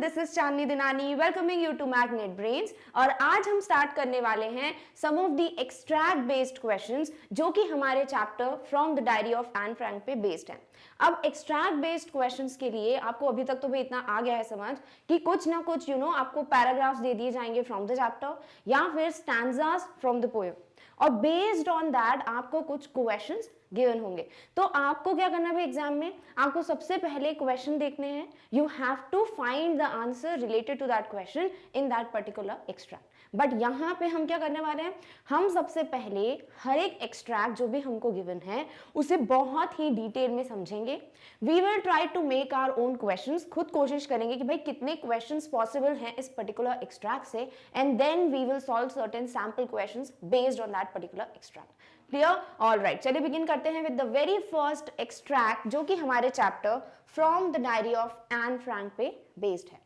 This is Chandni Dinani welcoming you to magnet brains. और आज हम स्टार्ट करने वाले हैं some of the extract based questions जो कि हमारे chapter from the diary of Anne Frank पे बेस्ड है। अब एक्सट्रैक्ट बेस्ड क्वेश्चंस के लिए आपको अभी तक तो भाई इतना आ गया है समझ कि कुछ ना कुछ आपको पैराग्राफ्स दे दिए जाएंगे फ्रॉम द चैप्टर या फिर स्टैंजास फ्रॉम द पोएम, और बेस्ड ऑन दैट आपको कुछ क्वेश्चंस गिवन होंगे। तो आपको क्या करना है एग्जाम में, आपको सबसे पहले क्वेश्चन देखने हैं। You have to find the answer related to that question in that particular extract. But यहाँ पे हम क्या करने वाले हैं, हम सबसे पहले हर एक एक्सट्रैक्ट जो भी हमको गिवन है उसे बहुत ही डिटेल में समझेंगे। We will try to make our own questions, खुद कोशिश करेंगे कि भाई कितने क्वेश्चंस पॉसिबल हैं इस पर्टिकुलर एक्सट्रैक्ट से, and then we will solve certain sample questions based on that particular extract. Clear? All right, चलिए बिगिन करते हैं with the very first extract जो कि हमारे chapter from the diary of Anne Frank पे बेस्ड है।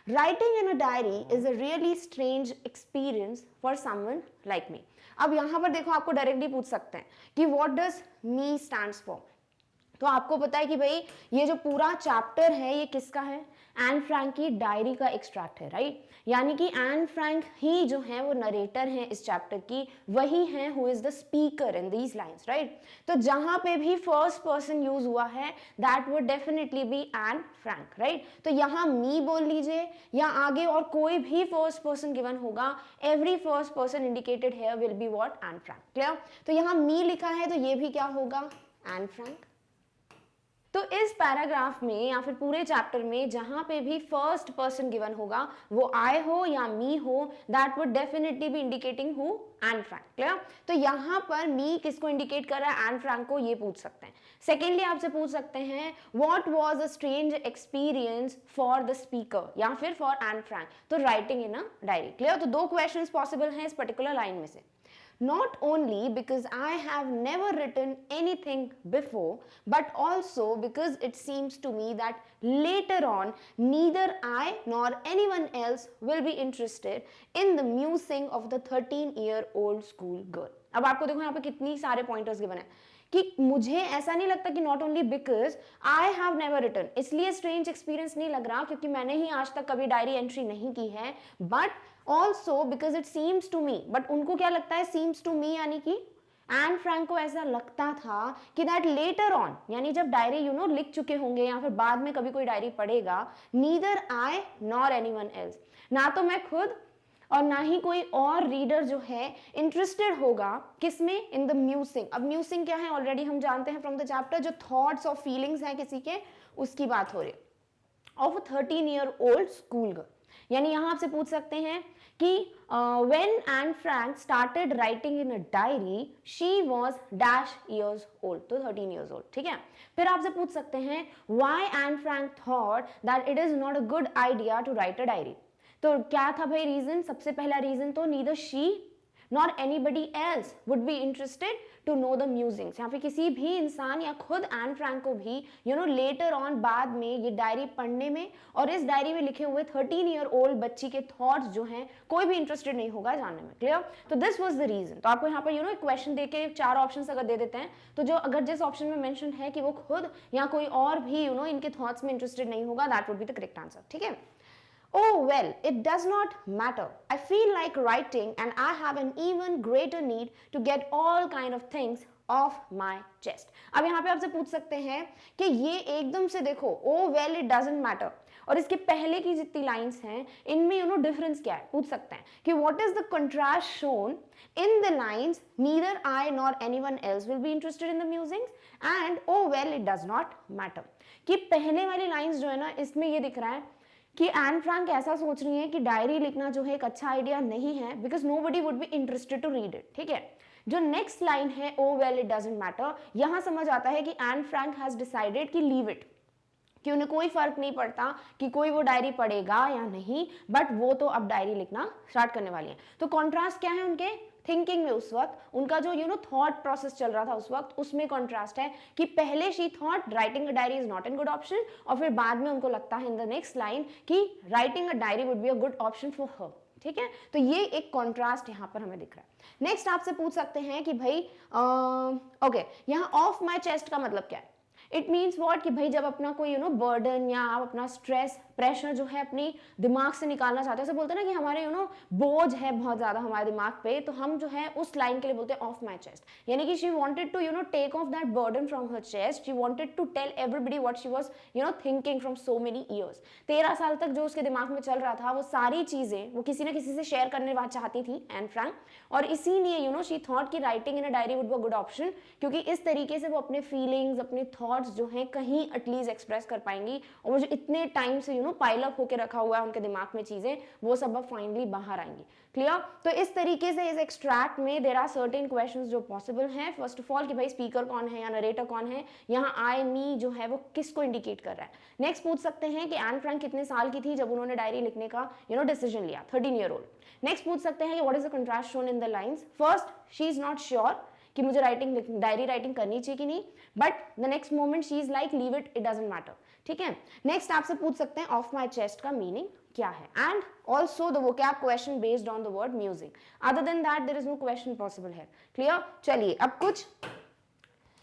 Writing in a diary is a really strange experience for someone like me. अब यहाँ पर देखो, आपको डायरेक्टली पूछ सकते हैं कि what does me stands for। तो आपको पता है कि भाई ये जो पूरा चैप्टर है ये किसका है, एन फ्रैंक की डायरी का एक्सट्रैक्ट है, राइट। यानी कि एन फ्रैंक ही जो है वो नरेटर है इस चैप्टर की, वही है who is the speaker in these lines, right. तो जहां पे भी फर्स्ट पर्सन यूज हुआ है that would definitely be N Frank, right. तो यहाँ मी बोल लीजिए या आगे और कोई भी फर्स्ट पर्सन गिवन होगा, every first person indicated here will be what, Anne Frank. Clear? तो यहाँ मी लिखा है तो ये भी क्या होगा, एन फ्रैंक। तो इस पैराग्राफ में या फिर पूरे चैप्टर में जहां पे भी फर्स्ट पर्सन गिवन होगा, वो आई हो या मी हो, that would definitely be indicating who, Anne Frank. Clear? तो यहाँ पर मी किसको इंडिकेट कर रहा है, एन फ्रैंक को, ये पूछ सकते हैं। सेकेंडली आपसे पूछ सकते हैं what was a strange experience for the speaker या फिर फॉर एन फ्रैंक, तो writing in a diary. Clear? तो दो क्वेश्चंस पॉसिबल हैं इस पर्टिकुलर लाइन में से। Not only because I have never written anything before, but also because it seems to me that later on neither I nor anyone else will be interested in the musing of the 13-year-old school girl. अब आपको देखो यहाँ पे कितनी सारे pointers given है कि मुझे ऐसा नहीं लगता कि not only because I have never written, इसलिए स्ट्रेंज एक्सपीरियंस नहीं लग रहा क्योंकि मैंने ही आज तक कभी डायरी एंट्री नहीं की है, but also because it seems to me. But उनको क्या लगता है, सीम्स टू मी यानी कि एन फ्रैंक को ऐसा लगता था कि दैट लेटर ऑन, यानी जब डायरी लिख चुके होंगे या फिर बाद में कभी कोई डायरी पढ़ेगा, neither I nor anyone else, ना तो मैं खुद और ना ही कोई और रीडर जो है इंटरेस्टेड होगा किसमें, इन द म्यूसिंग। अब म्यूसिंग क्या है ऑलरेडी हम जानते हैं फ्रॉम द चैप्टर, जो थॉट्स और फीलिंग्स हैं किसी के, उसकी बात हो रही है, of a 13-year-old school girl. यानी यहां आपसे पूछ सकते हैं कि when Anne Frank started writing in a diary she was dash years old, तो 13 years old, ठीक है। फिर आपसे पूछ सकते हैं why Anne Frank thought that it is not a good idea to write a diary. तो क्या था भाई रीजन, सबसे पहला रीजन तो neither she nor anybody else would be interested to know the musings, या फिर किसी भी इंसान या खुद एन फ्रैंक को भी लेटर ऑन बाद में ये डायरी पढ़ने में और इस डायरी में लिखे हुए 13-year-old बच्ची के थॉट्स जो हैं कोई भी इंटरेस्टेड नहीं होगा जानने में। क्लियर? तो दिस वाज द रीजन। तो आपको यहाँ पर एक क्वेश्चन देके 4 ऑप्शन अगर दे देते हैं, तो जो अगर जिस ऑप्शन में मेंशन है कि वो खुद या कोई और भी इनके थॉट्स में इंटरेस्टेड नहीं होगा, that would be the correct answer. ठीक है। Oh well, it does not matter. I feel like writing and I have an even greater need to get all kind of things off my chest. अब यहाँ पे आपसे पूछ सकते हैं कि ये एकदम से देखो, oh well it doesn't matter, और इसके पहले की जितनी लाइंस हैं इनमें डिफरेंस क्या है, पूछ सकते हैं कि what is the contrast shown in the lines neither I nor anyone else will be interested in the musings and oh well it does not matter। कि पहले वाली लाइंस जो है ना, इसमें ये दिख रहा है कि एन फ्रैंक ऐसा सोच रही है कि डायरी लिखना जो है एक अच्छा आइडिया नहीं है because nobody would be interested to read it. ठीक है। जो नेक्स्ट लाइन है oh well it doesn't matter, यहां समझ आता है कि एन फ्रैंक हैज डिसाइडेड कि लीव इट, कि उन्हें कोई फर्क नहीं पड़ता कि कोई वो डायरी पढ़ेगा या नहीं, बट वो तो अब डायरी लिखना स्टार्ट करने वाली है। तो कॉन्ट्रास्ट क्या है उनके थिंकिंग में, उस वक्त उनका जो थॉट प्रोसेस चल रहा था उस वक्त, उसमें कॉन्ट्रास्ट है कि पहले she thought writing a diary is not an good option, और फिर बाद में उनको लगता है इन द नेक्स्ट लाइन कि writing a diary would be a good option for her. ठीक है। तो ये एक कॉन्ट्रास्ट यहाँ पर हमें दिख रहा है। नेक्स्ट आपसे पूछ सकते हैं कि भाई ओके, यहाँ ऑफ माई चेस्ट का मतलब क्या है। इट मीन्स वॉट कि भाई जब अपना कोई बर्डन या आप अपना स्ट्रेस प्रेशर जो है अपनी दिमाग से निकालना चाहते हैं, ऐसे बोलते हैं ना कि हमारे बोझ है बहुत ज्यादा हमारे दिमाग पे, तो हम जो है उस लाइन के लिए बोलते हैं ऑफ माई चेस्ट, यानी कि she wanted to take off that burden from her chest, she wanted to tell everybody what she was thinking from so many years. 13 साल तक जो उसके दिमाग में चल रहा था वो सारी चीजें वो किसी ना किसी से शेयर करने चाहती थी एन फ्रैंक, और इसीलिए शी थॉट कि writing in a diary would be a good option, क्योंकि इस तरीके से वो अपने फीलिंग्स अपने थॉट्स जो हैं कहीं एटलीस्ट एक्सप्रेस कर पाएंगी, और वो जो इतने टाइम से पाइल अप होकर रखा हुआ है उनके दिमाग में चीजें, वो सब अब फाइनली बाहर आएंगी। क्लियर? तो इस तरीके से इस एक्सट्रैक्ट में देयर आर सर्टेन क्वेश्चंस जो पॉसिबल हैं। फर्स्ट ऑफ ऑल कि भाई स्पीकर कौन है या नरेटर कौन है, यहाँ आई मी जो है वो किसको इंडिकेट कर रहा है। नेक्स्ट पूछ सकते हैं कि एन फ्रैंक कितने साल की थी जब उन्होंने डायरी लिखने का डिसीजन लिया, 13 ईयर ओल्ड। नेक्स्ट पूछ सकते हैं कि what is the contrast shown in the lines. First she is not sure कि मुझे डायरी राइटिंग करनी चाहिए कि नहीं, but the next moment she is like leave it, it doesn't matter. ठीक है। नेक्स्ट आपसे पूछ सकते हैं ऑफ माई चेस्ट का मीनिंग क्या है, and also the vocab question based on the word music. Other than that there is no question possible है। क्लियर? चलिए अब कुछ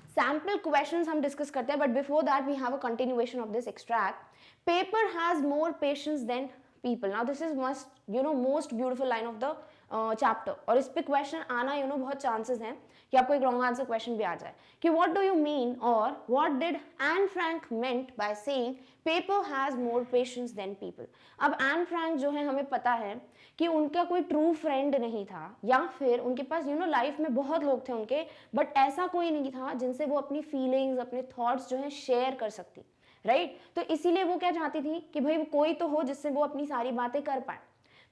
सैम्पल क्वेश्चंस हम डिस्कस करते हैं, but before that we have a continuation of this extract. Paper has more patience than people. Now this is most beautiful line of the chapter, और इस पे क्वेश्चन आना बहुत चांसेस हैं कि आपको एक रॉन्ग आंसर क्वेश्चन भी आ जाए कि व्हाट डू यू मीन और what did Anne Frank meant by saying paper has more patience than people. अब एन फ्रैंक जो है हमें पता है कि उनका कोई ट्रू फ्रेंड नहीं था, या फिर उनके पास लाइफ में बहुत लोग थे उनके, बट ऐसा कोई नहीं था जिनसे वो अपनी फीलिंग्स अपने थॉट्स जो है शेयर कर सकती, राइट? तो इसीलिए वो क्या चाहती थी कि भाई कोई तो हो जिससे वो अपनी सारी बातें कर पाए।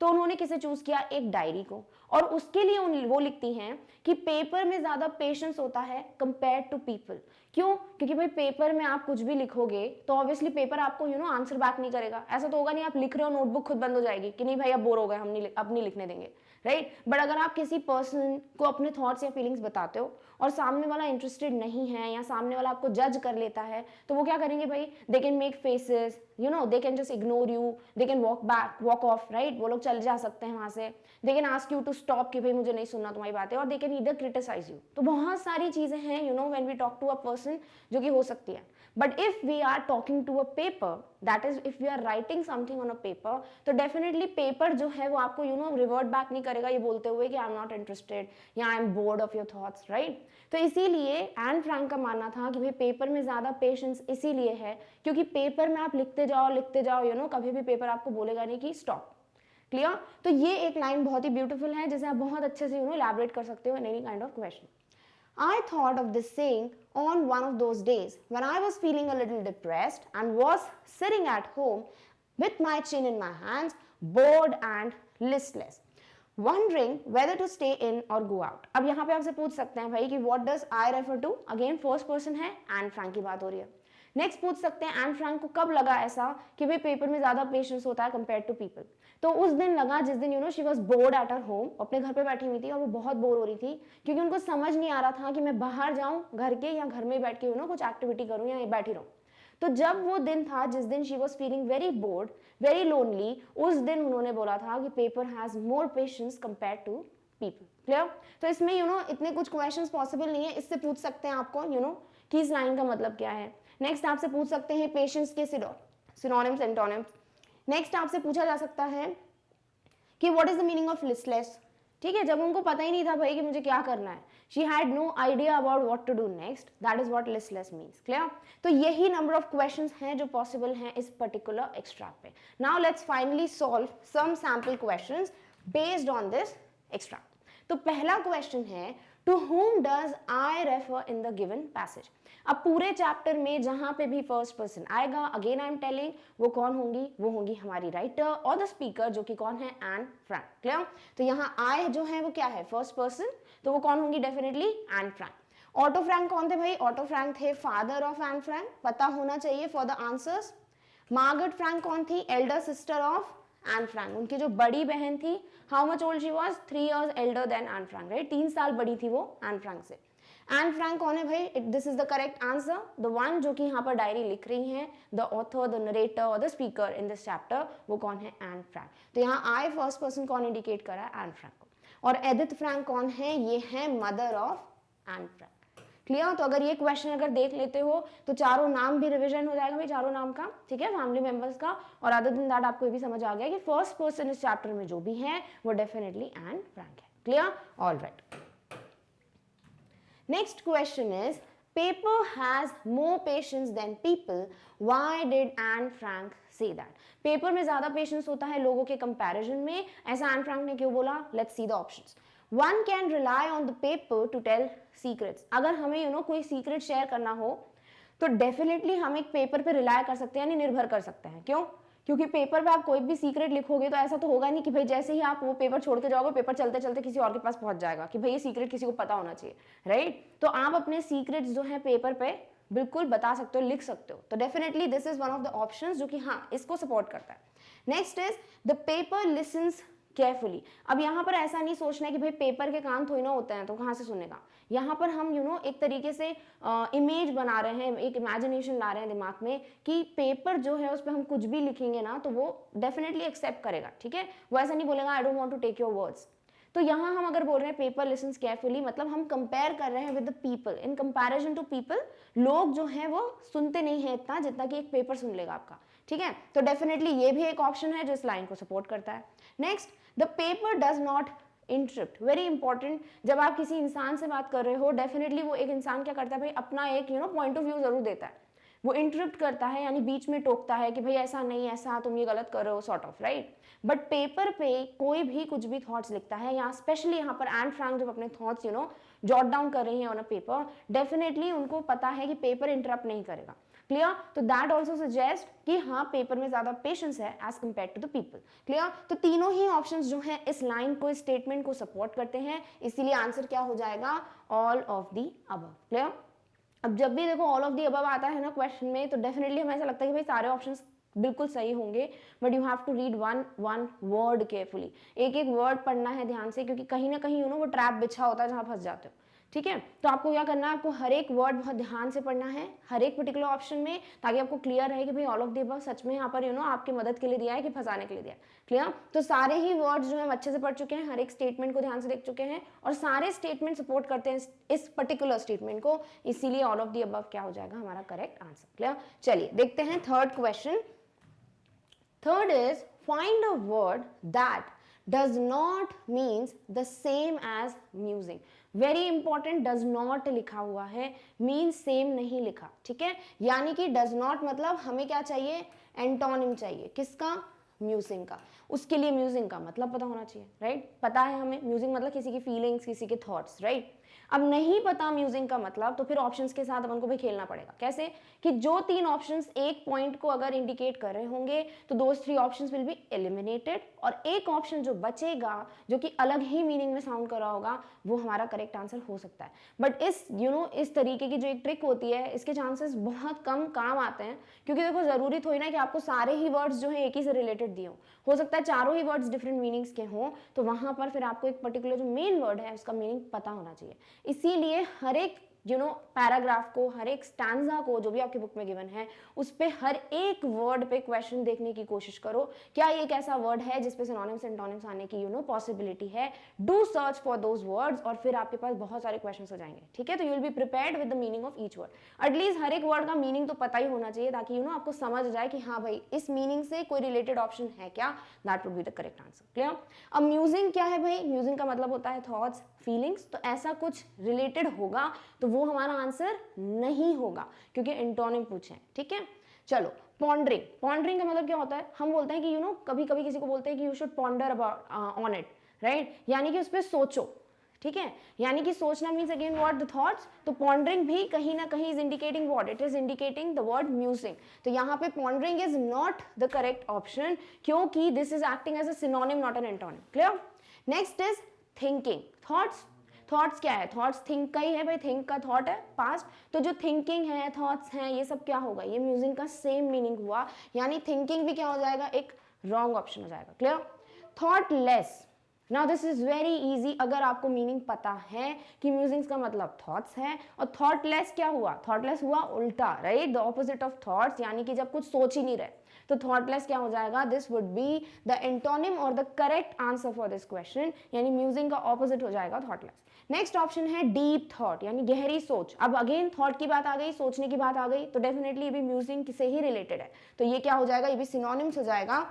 तो उन्होंने किसे चूज किया? एक डायरी को, और उसके लिए वो लिखती हैं कि पेपर में ज्यादा पेशेंस होता है कंपेयर टू पीपल। क्यों? क्योंकि भाई पेपर में आप कुछ भी लिखोगे तो ऑब्वियसली पेपर आपको आंसर बैक नहीं करेगा। ऐसा तो होगा नहीं आप लिख रहे हो नोटबुक खुद बंद हो जाएगी कि नहीं भाई अब बोर हो गए, हम अब नहीं लिखने देंगे, राइट? बट अगर आप किसी पर्सन को अपने थॉट्स या फीलिंग्स बताते हो और सामने वाला इंटरेस्टेड नहीं है या सामने वाला आपको जज कर लेता है, तो वो क्या करेंगे भाई? They can make faces, they can just ignore you, they can walk off, right? वो लोग चल जा सकते हैं वहां से। They can ask you to stop कि भाई मुझे नहीं सुनना तुम्हारी बातें, और they can either criticise you. तो बहुत सारी चीजें हैं when we talk to a person जो कि हो सकती है। But if we are talking to a paper, that is if we are writing something on a paper, तो डेफिनेटली पेपर जो है वो आपको रिवर्ट बैक नहीं करेगा ये बोलते हुए कि आई एम नॉट इंटरेस्टेड या I am board of your thoughts, right? तो इसीलिए एन फ्रैंक का मानना था कि भाई पेपर में ज्यादा पेशेंस इसीलिए है क्योंकि पेपर में आप लिखते जाओ कभी भी पेपर आपको बोलेगा नहीं कि स्टॉप। क्लियर? तो ये एक लाइन बहुत ही ब्यूटीफुल है जिसे आप बहुत अच्छे से इलैबोरेट कर सकते हो in any kind of question. I thought of this saying on one of those days when I was feeling a little depressed and was sitting at home with my chin in my hands, bored and listless, wondering whether to stay in or go out. अब यहाँ पे आपसे पूछ सकते हैं भाई कि what does I refer to? Again first person है, एन फ्रैंक की बात हो रही है। नेक्स्ट पूछ सकते हैं एन फ्रैंक को कब लगा ऐसा कि भाई पेपर में ज्यादा पेशेंस होता है कंपेयर टू पीपल? तो उस दिन लगा जिस दिन she was bored at her home, अपने घर पे बैठी हुई थी और वो बहुत बोर हो रही थी क्योंकि उनको समझ नहीं आ रहा था कि मैं बाहर जाऊं घर के या घर में बैठ के कुछ एक्टिविटी करूं या बैठी रहूं। तो जब वो दिन था जिस दिन she was feeling very bored very lonely, उस दिन उन्होंने बोला था कि paper has more patience compare to people. Clear? तो इसमें इतने कुछ क्वेश्चंस पॉसिबल नहीं है। इससे पूछ सकते हैं आपको कि इस लाइन का मतलब क्या है। नेक्स्ट आपसे पूछ सकते हैं पेशेंस के सिनोनिम्स एंटोनिम्स। नेक्स्ट आपसे पूछा जा सकता है कि what is the meaning of listless. ठीक है, जब उनको पता ही नहीं था भाई कि मुझे क्या करना है, she had no idea about what to do next, that is what listless means. Clear? तो यही नंबर ऑफ क्वेश्चंस हैं जो पॉसिबल हैं इस पर्टिकुलर एक्सट्रैक्ट पे। Now let's finally solve some sample questions based on this extract. तो पहला question है to whom does I refer in the given passage। अब पूरे चैप्टर में जहां पे भी फर्स्ट पर्सन आएगा, अगेन आई एम टेलिंग, वो कौन होंगी? वो होंगी हमारी राइटर और द स्पीकर जो कि कौन है? Anne Frank. क्लियर? तो यहाँ आई जो है वो क्या है? फर्स्ट पर्सन, तो वो कौन होंगी? Definitely Anne Frank. Otto Frank कौन थे भाई? ऑटो फ्रैंक थे फादर ऑफ एन फ्रैंक, पता होना चाहिए for the answers. Margaret Frank कौन थी? Elder sister of Anne Frank, उनकी जो बड़ी बहन थी। How much old she was? 3 years elder than Anne Frank, right? 3 साल बड़ी थी वो एन फ्रैंक से। एन फ्रैंक कौन है भाई? This is the correct answer, the one जो कि यहाँ पर डायरी लिख रही हैं, द ऑथर, द नरेटर और the speaker in this chapter, वो कौन है? Anne Frank. तो यहाँ आई फर्स्ट पर्सन कौन इंडिकेट कर रहा है? एन फ्रैंक को। और एडिथ फ्रैंक कौन है? ये है mother of Anne Frank. Clear? तो अगर ये क्वेश्चन अगर देख लेते हो तो चारों नाम भी रिवीजन हो जाएगा भाई, चारों नाम का, ठीक है, फैमिली मेंबर्स का। और अदर देन दैट आपको ये भी समझ आ गया कि फर्स्ट पर्सन इस चैप्टर में जो भी है वो डेफिनेटली एन फ्रैंक है। Clear? All right. Next question is paper has more patience than people. Why did Anne Frank say that? Paper में ज्यादा पेशेंस होता है लोगों के कंपैरिजन में, ऐसा एन फ्रैंक ने क्यों बोला? Let's see the options. One can rely on the paper to tell secrets. अगर हमें कोई सीक्रेट शेयर करना हो तो डेफिनेटली हम एक पेपर पे रिलाय कर सकते हैं, यानी निर्भर कर सकते हैं। क्यों? क्योंकि पेपर पे आप कोई भी सीक्रेट लिखोगे तो ऐसा तो होगा नहीं कि भाई जैसे ही आप वो पेपर छोड़ के जाओगे पेपर चलते चलते किसी और के पास पहुंच जाएगा कि भाई ये सीक्रेट किसी को पता होना चाहिए, राइट? तो आप अपने सीक्रेट्स जो है पेपर पे बिल्कुल बता सकते हो, लिख सकते हो। तो definitely this is one of the options जो कि हाँ इसको सपोर्ट करता है। Next is the paper lessons carefully. अब यहाँ पर ऐसा नहीं सोचना है कि भाई पेपर के कान थोड़ी ना होते हैं तो कहाँ से सुनेगा। यहाँ पर हम एक तरीके से इमेज बना रहे हैं, एक इमेजिनेशन ला रहे हैं दिमाग में कि पेपर जो है उस पर हम कुछ भी लिखेंगे ना तो वो डेफिनेटली एक्सेप्ट करेगा, ठीक है? वो ऐसा नहीं बोलेगा I don't want to take your words. तो यहाँ हम अगर बोल रहे हैं पेपर लिसन्स केयरफुली, मतलब हम कंपेयर कर रहे हैं with the people, in comparison to people. लोग जो है वो सुनते नहीं है इतना जितना कि एक पेपर सुन लेगा आपका, ठीक है? तो डेफिनेटली ये भी एक ऑप्शन है जो इस लाइन को सपोर्ट करता है। Next, the paper does not interrupt. Very important, जब आप किसी इंसान से बात कर रहे हो डेफिनेटली वो एक इंसान क्या करता है भाई, अपना एक पॉइंट ऑफ व्यू जरूर देता है। वो इंटरप्ट करता है, यानी बीच में टोकता है कि भाई ऐसा नहीं, ऐसा तुम ये गलत कर रहे हो, sort of, right? But paper पे कोई भी कुछ भी थॉट्स लिखता है, यहाँ स्पेशली यहाँ पर एन फ्रैंक जब अपने थॉट्स जॉट डाउन कर रही है ऑन अ पेपर, डेफिनेटली उनको पता है कि पेपर इंटरप्ट नहीं करेगा। क्लियर? तो दैट ऑल्सो सजेस्ट कि हाँ पेपर में ज्यादा पेशेंस है as compare to the people. Clear? तो तीनों ही ऑप्शंस जो हैं इस लाइन को, इस स्टेटमेंट को सपोर्ट करते हैं, इसीलिए आंसर क्या हो जाएगा? All of the above. Clear? अब जब भी देखो ऑल ऑफ द अबव आता है ना क्वेश्चन में तो डेफिनेटली हमें ऐसा लगता है कि भाई सारे ऑप्शंस बिल्कुल सही होंगे, but you have to read one word carefully. एक एक वर्ड पढ़ना है ध्यान से, क्योंकि कहीं ना कहीं वो ट्रैप बिछा होता है जहां फंस जाते हो, ठीक है? तो आपको क्या करना है, आपको हर एक वर्ड बहुत ध्यान से पढ़ना है हर एक पर्टिकुलर ऑप्शन में, ताकि आपको क्लियर रहे कि भाई ऑल ऑफ द अबव सच में यहाँ पर आपकी मदद के लिए दिया है कि फंसाने के लिए दिया है। क्लियर? तो सारे ही वर्ड्स जो हम अच्छे से पढ़ चुके हैं, हर एक स्टेटमेंट को ध्यान से देख चुके हैं, और सारे स्टेटमेंट सपोर्ट करते हैं इस पर्टिकुलर स्टेटमेंट को, इसीलिए ऑल ऑफ द अबव क्या हो जाएगा हमारा करेक्ट आंसर। क्लियर? चलिए देखते हैं third question. Third is find a word that does not means the same as musing. Very important, does not लिखा हुआ है, means same नहीं लिखा, ठीक है? यानी कि does not मतलब हमें क्या चाहिए? एंटोनिम चाहिए। किसका? म्यूजिंग का। उसके लिए म्यूजिंग का मतलब पता होना चाहिए, राइट? पता है हमें म्यूजिंग मतलब किसी की फीलिंग्स, किसी के थॉट्स, राइट? अब नहीं पता म्यूजिंग का मतलब तो फिर ऑप्शंस के साथ अपन को भी खेलना पड़ेगा। कैसे? कि जो तीन ऑप्शंस एक पॉइंट को अगर इंडिकेट कर रहे होंगे तो those three options will be eliminated, और एक ऑप्शन जो बचेगा जो कि अलग ही मीनिंग में साउंड कर रहा होगा वो हमारा करेक्ट आंसर हो सकता है। बट इस तरीके की जो एक ट्रिक होती है इसके चांसेस बहुत कम काम आते हैं, क्योंकि देखो जरूरी थोड़ी ना कि आपको सारे ही वर्ड्स जो है एक ही से रिलेटेड दिए हो सकता है चारों ही वर्ड्स डिफरेंट मीनिंग्स के हों, तो वहां पर फिर आपको एक पर्टिकुलर जो मेन वर्ड है उसका मीनिंग पता होना चाहिए। इसीलिए हर एक पैराग्राफ को, हर एक स्टैंजा को जो भी आपकी बुक में गिवन है उस पे हर एक वर्ड पे क्वेश्चन देखने की कोशिश करो, क्या ये एक ऐसा वर्ड है जिसपे सिनोनिम्स एंटोनिम्स आने की पॉसिबिलिटी है। Do search for those words और फिर आपके पास बहुत सारे क्वेश्चंस हो जाएंगे, ठीक है? तो you will be prepared with the meaning of each word. At least हर एक वर्ड का मीनिंग तो पता ही होना चाहिए, ताकि आपको समझ जाए कि हाँ भाई इस मीनिंग से कोई रिलेटेड ऑप्शन है क्या, that would be the correct answer. Clear? अब म्यूजिंग क्या है भाई? म्यूजिंग का मतलब होता है थॉट्स, फीलिंग्स, तो ऐसा कुछ रिलेटेड होगा तो वो हमारा आंसर नहीं होगा क्योंकि एंटोनिम पूछे हैं, ठीक है? चलो पॉन्डरिंग। पॉन्डरिंग का मतलब क्या होता है? हम बोलते हैं कि कभी कभी किसी को बोलते हैं कि you should ponder about on it, right? यानी कि उस पर सोचो, ठीक है? यानी कि सोचना means again what the thoughts. तो पॉन्डरिंग भी कहीं ना कहीं is indicating what? It is indicating the word musing. तो यहाँ पे pondering is not the correct option, क्योंकि this is acting as a synonym not an antonym. Clear? Next is thinking. Thoughts, thoughts क्या है? थॉट्स थिंक का ही है भाई, think का थॉट है पास्ट, तो जो थिंकिंग है, थॉट्स हैं, ये सब क्या होगा? ये म्यूजिंग का सेम मीनिंग हुआ, यानी थिंकिंग भी क्या हो जाएगा? एक रॉन्ग ऑप्शन हो जाएगा। Clear? Thoughtless. Now this is very easy, अगर आपको मीनिंग पता है कि म्यूजिंग्स का मतलब थॉट्स है, और थॉटलेस क्या हुआ? थॉटलेस हुआ उल्टा, right? The opposite of thoughts, यानी कि जब कुछ सोच ही नहीं रहे। तो थॉटलेस क्या हो जाएगा, this would be the antonym और the correct answer for this question, यानी म्यूजिंग का ऑपोजिट हो जाएगा थॉटलेस। नेक्स्ट ऑप्शन है डीप थॉट, यानी गहरी सोच। अब अगेन थॉट की बात आ गई, सोचने की बात आ गई, तो डेफिनेटली ये भी म्यूजिंग से ही रिलेटेड है, तो ये क्या हो जाएगा, ये भी सिनोनिम्स हो जाएगा,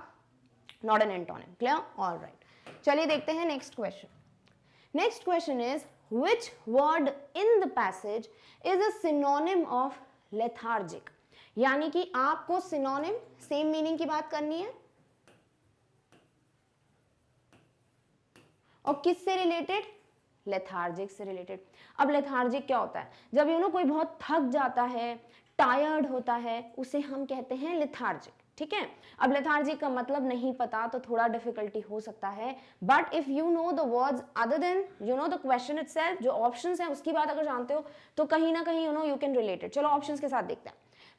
not an antonym. Clear? Alright, चलिए देखते हैं next question. Next question is which word in the passage is a synonym of lethargic, यानी कि आपको सिनोनिम सेम मीनिंग की बात करनी है और किससे रिलेटेड, लेथार्जिक से रिलेटेड। अब लेथार्जिक क्या होता है, जब कोई बहुत थक जाता है, टायर्ड होता है, उसे हम कहते हैं लेथार्जिक। ठीक है, अब लेथार्जिक का मतलब नहीं पता तो थोड़ा डिफिकल्टी हो सकता है, but if you know the words other than the question itself, जो ऑप्शंस हैं उसकी बात अगर जानते हो तो कहीं ना कहीं यू कैन रिलेट इट। चलो ऑप्शंस के साथ देखते हैं।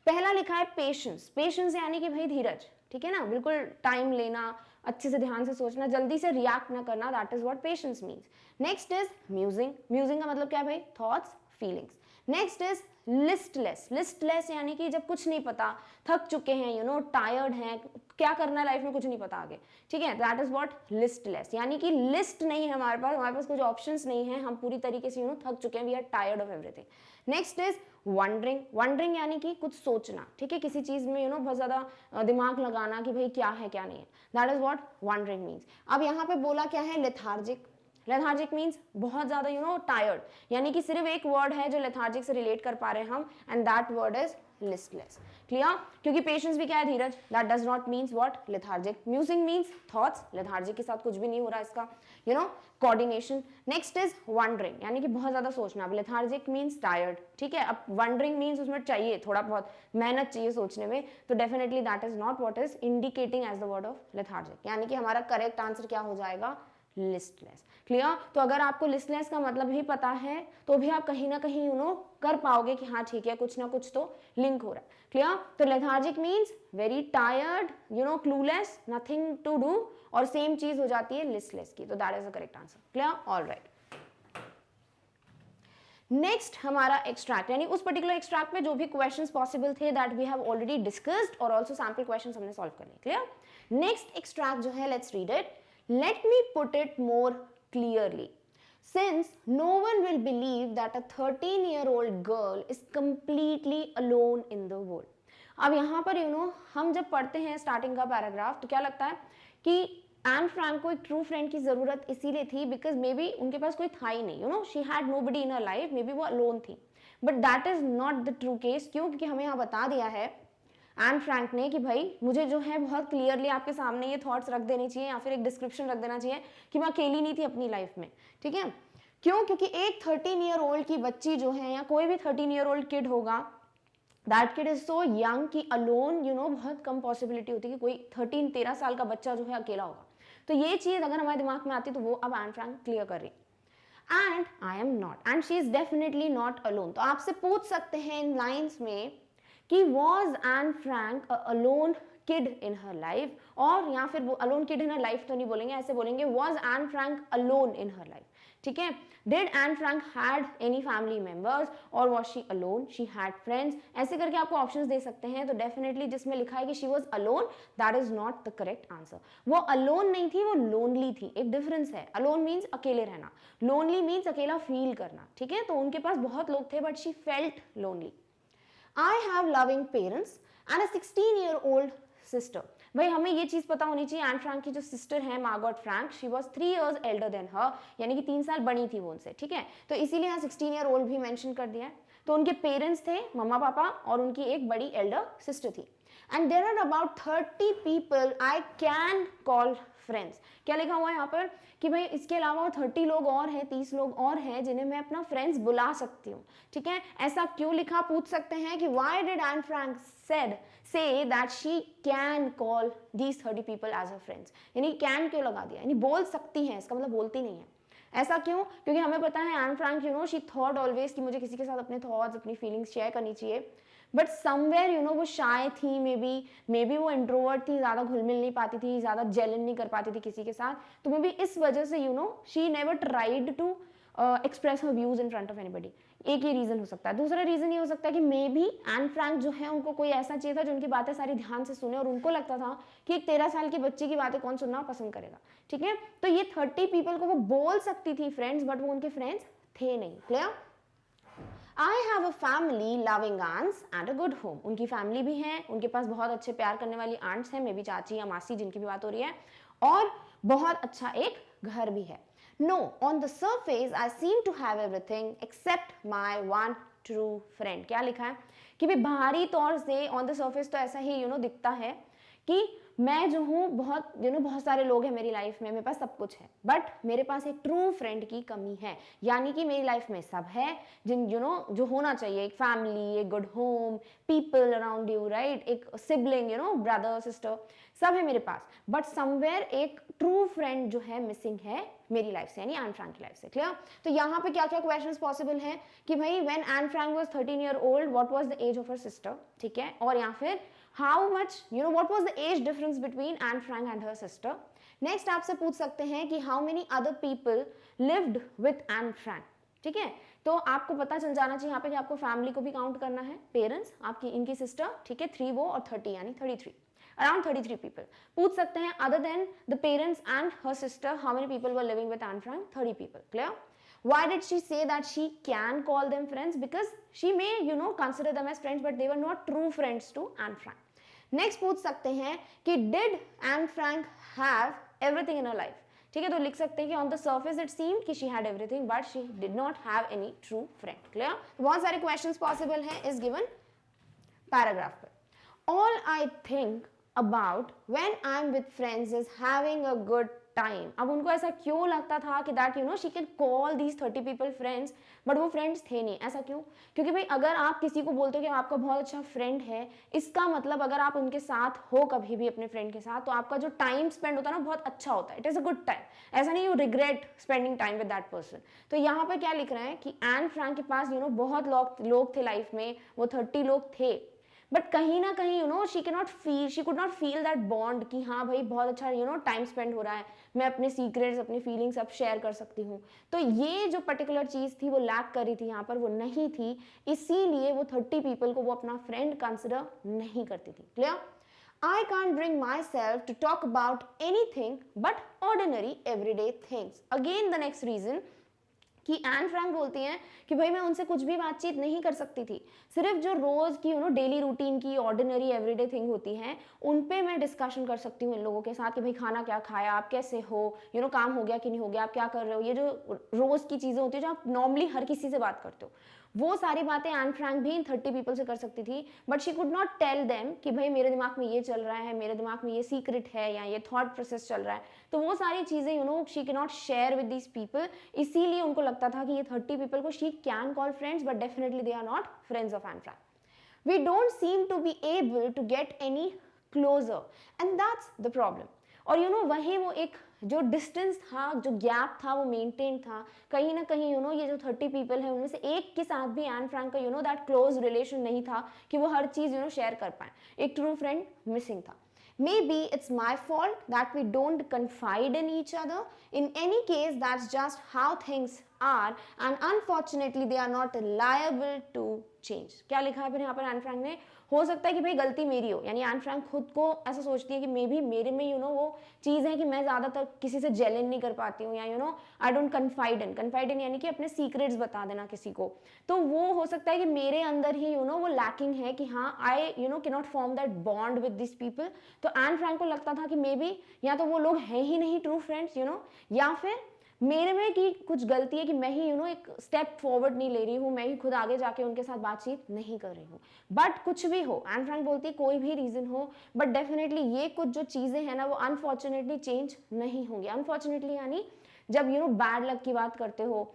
पहला लिखा है पेशेंस, पेशेंस यानी कि भाई धीरज, ठीक है ना, बिल्कुल टाइम लेना, अच्छे से ध्यान से सोचना, जल्दी से रिएक्ट ना करना, that is what patience means. Next is musing, musing का मतलब क्या है भाई, thoughts, feelings. Next is listless, listless यानी कि जब कुछ नहीं पता, थक चुके हैं, टायर्ड हैं, क्या करना है लाइफ में कुछ नहीं पता आगे, ठीक है, दैट इज व्हाट लिस्टलेस, यानी कि लिस्ट नहीं है हमारे पास कुछ ऑप्शंस नहीं है, हम पूरी तरीके से थक चुके हैं, we are tired of everything. Next is wondering, wondering यानी कि कुछ सोचना, ठीक है, किसी चीज में बहुत ज्यादा दिमाग लगाना कि भाई क्या है क्या नहीं है, that is what wondering means. अब यहाँ पे बोला क्या है, लेथार्जिक, लेथार्जिक मीन्स बहुत ज्यादा टायर्ड, यानी कि सिर्फ एक वर्ड है जो लेथार्जिक से रिलेट कर पा रहे हैं हम, and that word is listless. Clear? क्योंकि पेशेंस भी क्या है, धीरज, that does not means what lethargic. Musing means thoughts, lethargic के साथ कुछ भी नहीं हो रहा इसका, कोऑर्डिनेशन। नेक्स्ट इज वंडरिंग, यानी कि बहुत ज्यादा सोचना, अब लेथार्जिक मीन्स टायर्ड, ठीक है, अब वंडरिंग मीन्स उसमें चाहिए थोड़ा बहुत मेहनत चाहिए सोचने में, तो definitely that is not what is indicating as the word of lethargic, यानी कि हमारा करेक्ट आंसर क्या हो जाएगा, लिस्टलेस। क्लियर? तो अगर आपको लिस्टलेस का मतलब ही पता है तो भी आप कहीं ना कहीं कर पाओगे कि हाँ ठीक है, कुछ ना कुछ तो लिंक हो रहा है। क्लियर? तो lethargic means very tired, clueless, nothing to do, और सेम चीज हो जाती है लिस्टलेस की, तो that is the correct answer. Clear? Alright, next हमारा एक्सट्रैक्ट, यानी उस पर्टिकुलर एक्सट्रैक्ट में जो भी क्वेश्चंस पॉसिबल थे that we have already discussed, और आल्सो सैंपल क्वेश्चंस हमने सॉल्व कर लिए। क्लियर? नेक्स्ट एक्सट्रैक्ट जो है, let's read it. Let me put it more clearly. Since no one will believe that a 13-year-old girl is completely alone in the world. अब यहाँ पर हम जब पढ़ते हैं स्टार्टिंग का पैराग्राफ तो क्या लगता है कि एन फ्रैंक को एक ट्रू फ्रेंड की जरूरत इसीलिए थी बिकॉज मे बी उनके पास कोई था ही नहीं, she had nobody in her life, may be वो अलोन थी, but that is not the true case. क्यों? क्योंकि हमें यहाँ बता दिया है एन फ्रैंक ने कि भाई मुझे जो है बहुत क्लियरली आपके सामने ये थॉट्स रख देने चाहिए या फिर एक डिस्क्रिप्शन रख देना चाहिए कि मैं अकेली नहीं थी अपनी लाइफ में, ठीक है। क्यों? क्योंकि एक 13 ईयर ओल्ड की बच्ची जो है या कोई भी 13 ईयर ओल्ड किड होगा, that kid is so young कि अलोन बहुत कम पॉसिबिलिटी होती है कि कोई 13 साल का बच्चा जो है अकेला होगा। तो ये चीज अगर हमारे दिमाग में आती तो वो अब एन फ्रैंक क्लियर कर रही, and I am not, and she is definitely not alone. तो आपसे पूछ सकते हैं इन लाइन्स में कि was Anne Frank a alone kid in her life, और या फिर वो alone kid in her life तो नहीं बोलेंगे, ऐसे बोलेंगे was Anne Frank alone in her life, ठीक है। Did Anne Frank had any family members or was she alone? She had friends, ऐसे करके आपको ऑप्शंस दे सकते हैं। तो डेफिनेटली जिसमें लिखा है कि she was alone, that is not the correct answer। वो alone नहीं थी, वो lonely थी। एक डिफरेंस है, alone means अकेले रहना, lonely means अकेला फील करना, ठीक है। तो उनके पास बहुत लोग थे but she felt lonely। I have loving parents and a 16-year-old sister। भाई हमें ये चीज पता होनी चाहिए, एन फ्रैंक की जो सिस्टर है Margot Frank, she was 3 years elder than her, यानी कि 3 साल बड़ी थी वो उनसे, ठीक है। तो इसीलिए यहाँ 16 year old भी मेंशन कर दिया है। तो उनके पेरेंट्स थे मम्मा पापा और उनकी एक बड़ी एल्डर सिस्टर थी। And there are about 30 people I can call friends. क्या लिखा हुआ है यहाँ पर कि भाई इसके अलावा 30 लोग और हैं, 30 लोग और हैं जिन्हें मैं अपना फ्रेंड्स बुला सकती हूँ, ठीक है। ऐसा क्यों लिखा, पूछ सकते हैं कि why did Anne Frank say that she can call these 30 people as her friends, यानी कैन क्यों लगा दिया, यानी बोल सकती हैं, इसका मतलब बोलती नहीं है। ऐसा क्यों? क्योंकि हमें पता है Anne Frank she thought always कि मुझे किसी के साथ अपने थॉट्स अपनी फीलिंग्स शेयर करनी चाहिए, बट समवेयर वो शाय थी, मे बी वो इंट्रोवर्ट थी, ज्यादा घुल मिल नहीं पाती थी, ज्यादा जेलन नहीं कर पाती थी किसी के साथ। तो मे बी इस वजह से she never tried to express her views in front of anybody. एक ये रीजन हो सकता है। दूसरा रीजन ये हो सकता है कि मे बी एन फ्रैंक जो है उनको कोई ऐसा चाहिए था जो उनकी बातें सारी ध्यान से सुने, और उनको लगता था कि एक 13 साल की बच्ची की बातें कौन सुनना पसंद करेगा, ठीक है। तो ये 30 पीपल को वो बोल सकती थी फ्रेंड्स, बट वो उनके फ्रेंड्स थे नहीं। Clear? I have a family loving aunts and a good home. उनकी फैमिली भी है, उनके पास बहुत अच्छे प्यार करने वाली आंट्स हैं, मे बी चाची या मासी जिनकी भी बात हो रही है, और बहुत अच्छा एक घर भी है। No, on the surface I seem to have everything except my one true friend. क्या लिखा है कि भाई बाहरी तौर से ऑन द सरफेस तो ऐसा ही दिखता है कि मैं जो हूँ बहुत बहुत सारे लोग हैं मेरी लाइफ में, मेरे पास सब कुछ है, बट मेरे पास एक ट्रू फ्रेंड की कमी है। यानी कि मेरी लाइफ में सब है जिन जो होना चाहिए, एक फैमिली, एक good home, people around you, right, एक सिबलिंग, ब्रदर सिस्टर, सब है मेरे पास, बट समवेयर एक ट्रू फ्रेंड जो है मिसिंग है मेरी लाइफ से, यानी एन फ्रैंक की लाइफ से। क्लियर? तो यहाँ पे क्या क्या क्वेश्चंस पॉसिबल हैं कि भाई when Anne Frank was 13 year old what was the age of her sister, ठीक है, और या फिर how much what was the age difference between Anne Frank and her sister. Next आपसे पूछ सकते हैं कि how many other people lived with Anne Frank, ठीक है। तो आपको पता चल जाना चाहिए यहाँ पे कि आपको फैमिली को भी काउंट करना है, पेरेंट्स, आपकी इनकी सिस्टर, ठीक है, 3 वो और 30 यानी 33, around 33 people. पूछ सकते हैं other than the parents and her sister how many people were living with Anne Frank? 30 people. Clear? Why did she say that she can call them friends? Because she may consider them as friends, but they were not true friends to Anne Frank. Next पूछ सकते हैं कि did Anne Frank have everything in her life? ठीक है, तो लिख सकते हैं कि on the surface it seemed कि she had everything, but she did not have any true friend. Clear? बहुत सारे questions possible हैं इस given paragraph पर. All I think about when I'm with friends is having a good time. अब उनको ऐसा क्यों लगता था कि that she can call these 30 people friends, but वो friends थे नहीं। ऐसा क्यों? क्योंकि भाई अगर आप किसी को बोलते हो कि आपका बहुत अच्छा फ्रेंड है, इसका मतलब अगर आप उनके साथ हो कभी भी अपने फ्रेंड के साथ, तो आपका जो टाइम स्पेंड होता है ना बहुत अच्छा होता है, it is a good time. ऐसा नहीं you regret spending time with that person. तो यहाँ पर क्या लिख रहे हैं कि एन फ्रैंक के पास बहुत लोग थे लाइफ में, वो 30 लोग थे, बट कहीं ना कहीं she could not feel that bond कि हाँ भाई बहुत अच्छा टाइम स्पेंड हो रहा है, मैं अपने सीक्रेट्स, अपनी फीलिंग्स सब शेयर कर सकती हूँ। तो ये जो पर्टिकुलर चीज़ थी वो लैक कर रही थी यहाँ पर, वो नहीं थी, इसीलिए वो 30 पीपल को वो अपना फ्रेंड कंसिडर नहीं करती थी। Clear? I can't bring myself to talk about anything but ordinary everyday things. Again the next reason कि एन फ्रैंक बोलती हैं कि भाई मैं उनसे कुछ भी बातचीत नहीं कर सकती थी, सिर्फ जो रोज की डेली रूटीन की ऑर्डिनरी एवरीडे थिंग होती हैं उन पे मैं डिस्कशन कर सकती हूँ इन लोगों के साथ कि भाई खाना क्या खाया, आप कैसे हो, काम हो गया कि नहीं हो गया, आप क्या कर रहे हो, ये जो रोज की चीज़ें होती है जो आप नॉर्मली हर किसी से बात करते हो, वो सारी बातें एन फ्रैंक भी इन 30 पीपल से कर सकती थी, but she could not tell them कि भाई मेरे दिमाग में ये चल रहा है, मेरे दिमाग में ये सीक्रेट है या ये थॉट प्रोसेस चल रहा है। तो वो सारी चीज़ें she can not share with these people, इसीलिए उनको लगता था कि ये 30 पीपल को she can call friends, but definitely they are not friends of Anne Frank. We don't seem to be able to get any closer, and that's the problem. और वहीं वो एक जो डिस्टेंस था, जो गैप था, वो मेंटेन था कहीं ना कहीं। ये जो 30 पीपल हैं उनमें से एक के साथ भी एन फ्रैंक का दैट क्लोज रिलेशन नहीं था कि वो हर चीज़ शेयर कर पाए, एक ट्रू फ्रेंड मिसिंग था। Maybe it's my fault that we don't confide in each other. In any case, that's just how things are, and unfortunately they are not liable to change. क्या लिखा है फिर यहाँ पर एन फ्रैंक ने? हो सकता है कि भाई गलती मेरी हो, यानी एन फ्रैंक खुद को ऐसा सोचती है कि मे बी मेरे में वो चीज़ है कि मैं ज़्यादातर किसी से जेलन नहीं कर पाती हूँ, या आई डोंट कन्फाइड इन यानी कि अपने सीक्रेट्स बता देना किसी को। तो वो हो सकता है कि मेरे अंदर ही वो लैकिंग है कि हाँ I can not form that bond with this people. तो एन फ्रैंक को लगता था कि मे बी या तो वो लोग हैं ही नहीं ट्रू फ्रेंड्स, या फिर मेरे में की कुछ गलती है कि मैं ही एक स्टेप फॉरवर्ड नहीं ले रही हूँ, मैं ही खुद आगे जाके उनके साथ बातचीत नहीं कर रही हूँ। बट कुछ भी हो, एन फ्रैंक बोलती है कोई भी रीजन हो, बट डेफिनेटली ये कुछ जो चीज़ें हैं ना वो अनफॉर्चुनेटली चेंज नहीं होंगी। अनफॉर्चुनेटली यानी जब बैड लक की बात करते हो,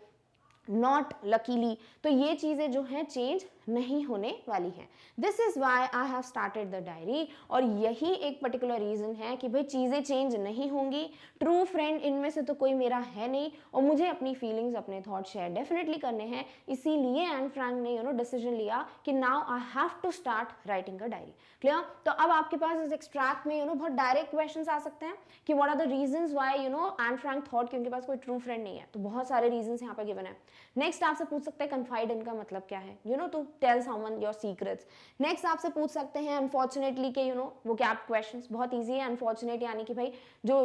नॉट लकीली, तो ये चीज़ें जो हैं चेंज नहीं होने वाली हैं। This is why I have started the diary, और यही एक पर्टिकुलर रीजन है कि भाई चीजें चेंज नहीं होंगी, ट्रू फ्रेंड इनमें से तो कोई मेरा है नहीं, और मुझे अपनी फीलिंग्स अपने थॉट शेयर डेफिनेटली करने हैं। इसीलिए एन फ्रैंक ने डिसीजन लिया कि now I have to start writing a diary. Clear? तो अब आपके पास इस एक्सट्रैक्ट में बहुत डायरेक्ट क्वेश्चंस आ सकते हैं कि what are the reasons why Anne Frank thought कि उनके पास कोई ट्रू फ्रेंड नहीं है। तो बहुत सारे रीजंस यहाँ पे गिवन है। नेक्स्ट आपसे पूछ सकते हैं कन्फाइड इन का मतलब क्या है, to tell someone your secrets. Next आपसे पूछ सकते हैं अनफॉर्चुनेटली के वो कैप क्वेश्चंस, बहुत ईजी है। अनफॉर्चुनेट यानी कि भाई जो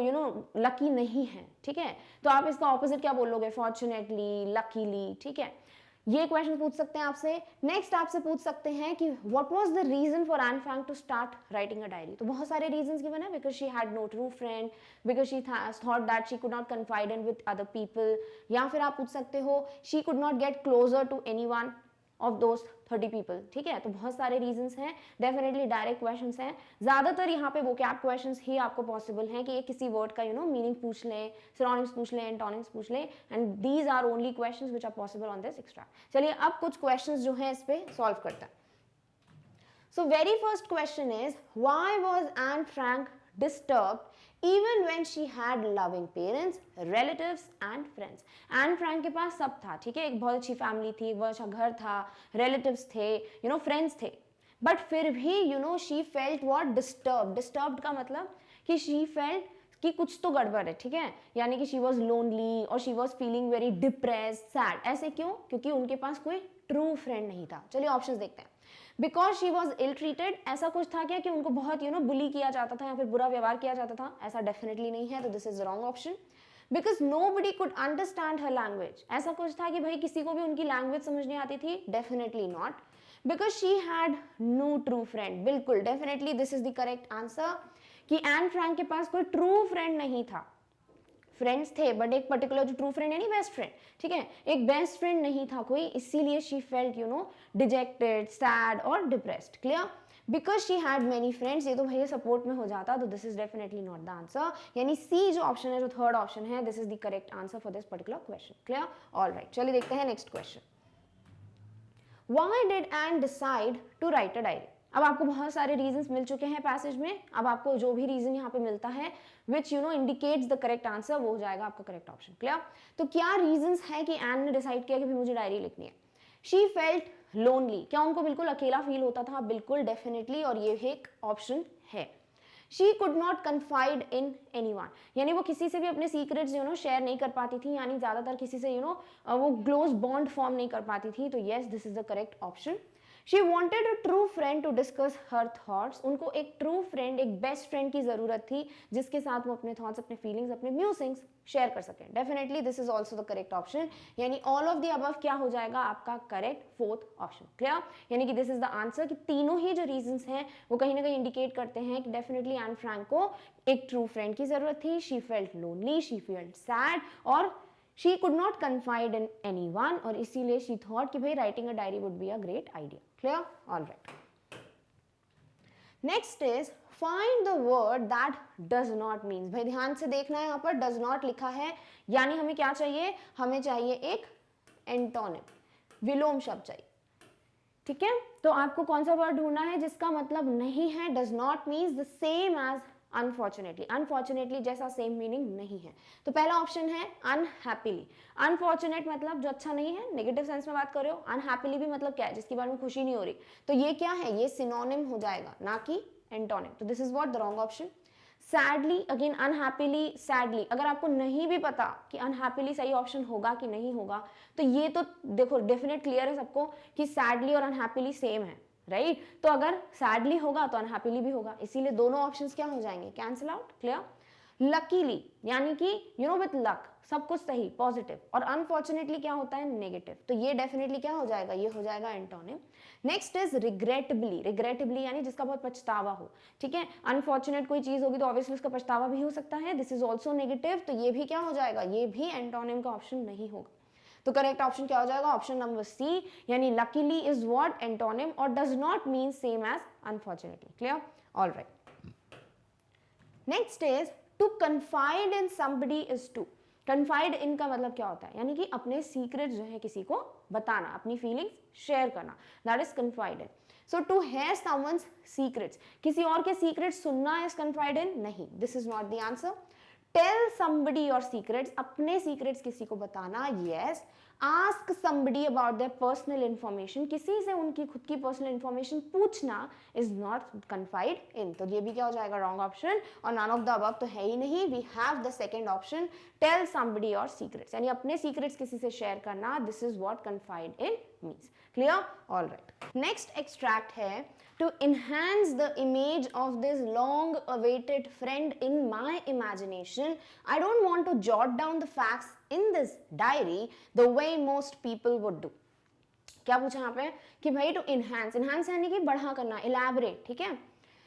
लकी नहीं है, ठीक है, तो आप इसका ऑपोजिट क्या बोलोगे, फॉर्चुनेटली, लकीली, ठीक है, ये क्वेश्चन पूछ सकते हैं आपसे। नेक्स्ट आपसे पूछ सकते हैं कि what was the reason for Anne Frank to start writing a diary. तो बहुत सारे रीजंस गिवन है, because she had no true friend, because she thought that she could not confide in with other people, या फिर आप पूछ सकते हो she could not get closer to anyone of those 30 people. ठीक है, तो बहुत सारे रीजंस हैं, डेफिनेटली डायरेक्ट क्वेश्चंस हैं। ज्यादातर यहाँ पे वोकैब क्वेश्चंस ही आपको पॉसिबल हैं कि ये किसी वर्ड का मीनिंग पूछ लें, सिनोनिम्स पूछ लें, एंटोनिम्स पूछ लें, and these are only questions which are possible on this extract. चलिए अब कुछ क्वेश्चंस जो हैं इस पे सॉल्व करते हैं। So very first question is why was Anne Frank disturbed even when she had loving parents, relatives and friends. N Frank के पास सब था, ठीक है, एक बहुत अच्छी फैमिली थी, एक बहुत अच्छा घर था, रिलेटिव्स थे, फ्रेंड्स थे, बट फिर भी she felt what, disturbed. Disturbed का मतलब कि शी फेल्ट कि कुछ तो गड़बड़ है, ठीक है, यानी कि शी वॉज लोनली और she was feeling very depressed, sad. ऐसे क्यों? क्योंकि उनके पास कोई ट्रू फ्रेंड नहीं था। चलिए ऑप्शंस देखते हैं। Because she was ill treated, ऐसा कुछ था क्या कि उनको बहुत बुली किया जाता था या फिर बुरा व्यवहार किया जाता था? ऐसा डेफिनेटली नहीं है, तो this is wrong option. Because nobody could understand her language, ऐसा कुछ था कि भाई किसी को भी उनकी लैंग्वेज समझ नहीं आती थी? Definitely not. Because she had no true friend, बिल्कुल definitely this is the correct answer कि एन फ्रैंक के पास कोई ट्रू फ्रेंड नहीं था। फ्रेंड्स थे बट एक पर्टिकुलर जो ट्रू फ्रेंड है, नहीं बेस्ट फ्रेंड, ठीक है, एक बेस्ट फ्रेंड नहीं था कोई, इसीलिए शी फेल्ट डिजेक्टेड, सैड और depressed. Clear? Because she had many friends, ये तो भैया सपोर्ट में हो जाता, तो this is definitely not the answer, यानी सी जो ऑप्शन है, जो थर्ड ऑप्शन है, this is the correct answer for this particular question. Clear? Alright, चलिए देखते हैं next question. Why did Anne decide to write a diary? अब आपको बहुत सारे रीजंस मिल चुके हैं पैसेज में, अब आपको जो भी रीजन यहाँ पे मिलता है which indicates the correct answer, वो हो जाएगा आपका करेक्ट ऑप्शन। क्लियर? तो क्या रीजंस है कि एन ने डिसाइड किया कि भी मुझे डायरी लिखनी है? शी फेल्ट लोनली, क्या उनको बिल्कुल अकेला फील होता था? बिल्कुल डेफिनेटली, और ये एक ऑप्शन है। She could not confide in anyone, यानी वो किसी से भी अपने सीक्रेट्स शेयर नहीं कर पाती थी, यानी ज्यादातर किसी से वो क्लोज बॉन्ड फॉर्म नहीं कर पाती थी, तो yes this is the correct option. She wanted a true friend to discuss her thoughts. उनको एक ट्रू फ्रेंड, एक बेस्ट फ्रेंड की जरूरत थी जिसके साथ वो अपने थॉट्स, अपने फीलिंग्स, अपने म्यूजिंग्स शेयर कर सकें। Definitely this is also the correct option, यानी ऑल ऑफ द अबव क्या हो जाएगा आपका करेक्ट फोर्थ ऑप्शन। क्लियर? यानी कि दिस इज द आंसर कि तीनों ही जो रीजंस हैं वो कहीं ना कहीं इंडिकेट करते हैं कि डेफिनेटली एन फ्रैंक को एक ट्रू फ्रेंड की जरूरत थी। She felt lonely, she felt sad, और she could not confide in anyone, और इसीलिए she thought कि भाई writing a diary would be a great idea. Clear? All right. Next is find the word that does not means. भाई ध्यान से देखना है, यहाँ पर does not लिखा है, यानी हमें क्या चाहिए? हमें चाहिए एक एंटोनिम, विलोम शब्द चाहिए। ठीक है, तो आपको कौन सा वर्ड ढूंढना है जिसका मतलब नहीं है does not means the same as unfortunately? Unfortunately जैसा सेम मीनिंग नहीं है, तो पहला ऑप्शन है अनहैप्पीली। अनफॉर्चुनेट मतलब जो अच्छा नहीं है, नेगेटिव सेंस में बात कर रहे हो। अनहैप्पीली भी मतलब क्या है? जिसके बारे में खुशी नहीं हो रही। तो ये क्या है? ये सिनोनिम हो जाएगा, ना कि एंटोनिम, तो this is what the wrong option. Sadly, again unhappily, sadly, अगर आपको नहीं भी पता कि अनहैप्पीली सही ऑप्शन होगा कि नहीं होगा, तो ये तो देखो डेफिनेट क्लियर है सबको कि सैडली और अनहैप्पीली सेम है, राइट? तो अगर सैडली होगा तो अनहैप्पीली भी होगा, इसीलिए दोनों ऑप्शंस क्या हो जाएंगे? Cancel out. क्लियर? लकीली यानी कि विथ लक, सब कुछ सही, पॉजिटिव, और अनफॉर्चुनेटली क्या होता है? नेगेटिव, तो ये डेफिनेटली क्या हो जाएगा? ये हो जाएगा antonym. Next is regrettably. Regrettably यानी जिसका बहुत पछतावा हो, ठीक है, अनफॉर्चुनेट कोई चीज होगी तो ऑब्वियसली उसका पछतावा भी हो सकता है, दिस इज ऑल्सो नेगेटिव, तो ये भी क्या हो जाएगा? ये भी एंटोनिम का ऑप्शन नहीं होगा। तो करेक्ट ऑप्शन क्या हो जाएगा? ऑप्शन नंबर सी, यानी लकीली इज व्हाट? एंटोनिम, और does not mean same as unfortunately. Clear? Alright. Next is to confide in somebody is to. Confide in का मतलब क्या होता है, यानी कि अपने सीक्रेट जो है किसी को बताना, अपनी फीलिंग्स शेयर करना, that is confide in. So to hear someone's secrets, किसी और के सीक्रेट सुनना इज कन्फाइड इन? नहीं, this is not the answer. Tell somebody your secrets, अपने सीक्रेट्स किसी को बताना, yes. Ask somebody about their personal information, किसी से उनकी खुद की पर्सनल इंफॉर्मेशन पूछना इज नॉट कन्फाइड इन. तो ये भी क्या हो जाएगा, रॉन्ग ऑप्शन, और नन ऑफ द अबव तो है ही नहीं. We have the second option, tell somebody your secrets, यानी अपने सीक्रेट्स किसी से शेयर करना, this is what confide in means. Clear? All right. Next extract है, to enhance the image of this long awaited friend in my imagination, I don't want to jot down the facts in this diary the way most people would do. क्या पूछा यहाँ पे कि भाई to enhance यानी कि बढ़ा करना, elaborate, ठीक है.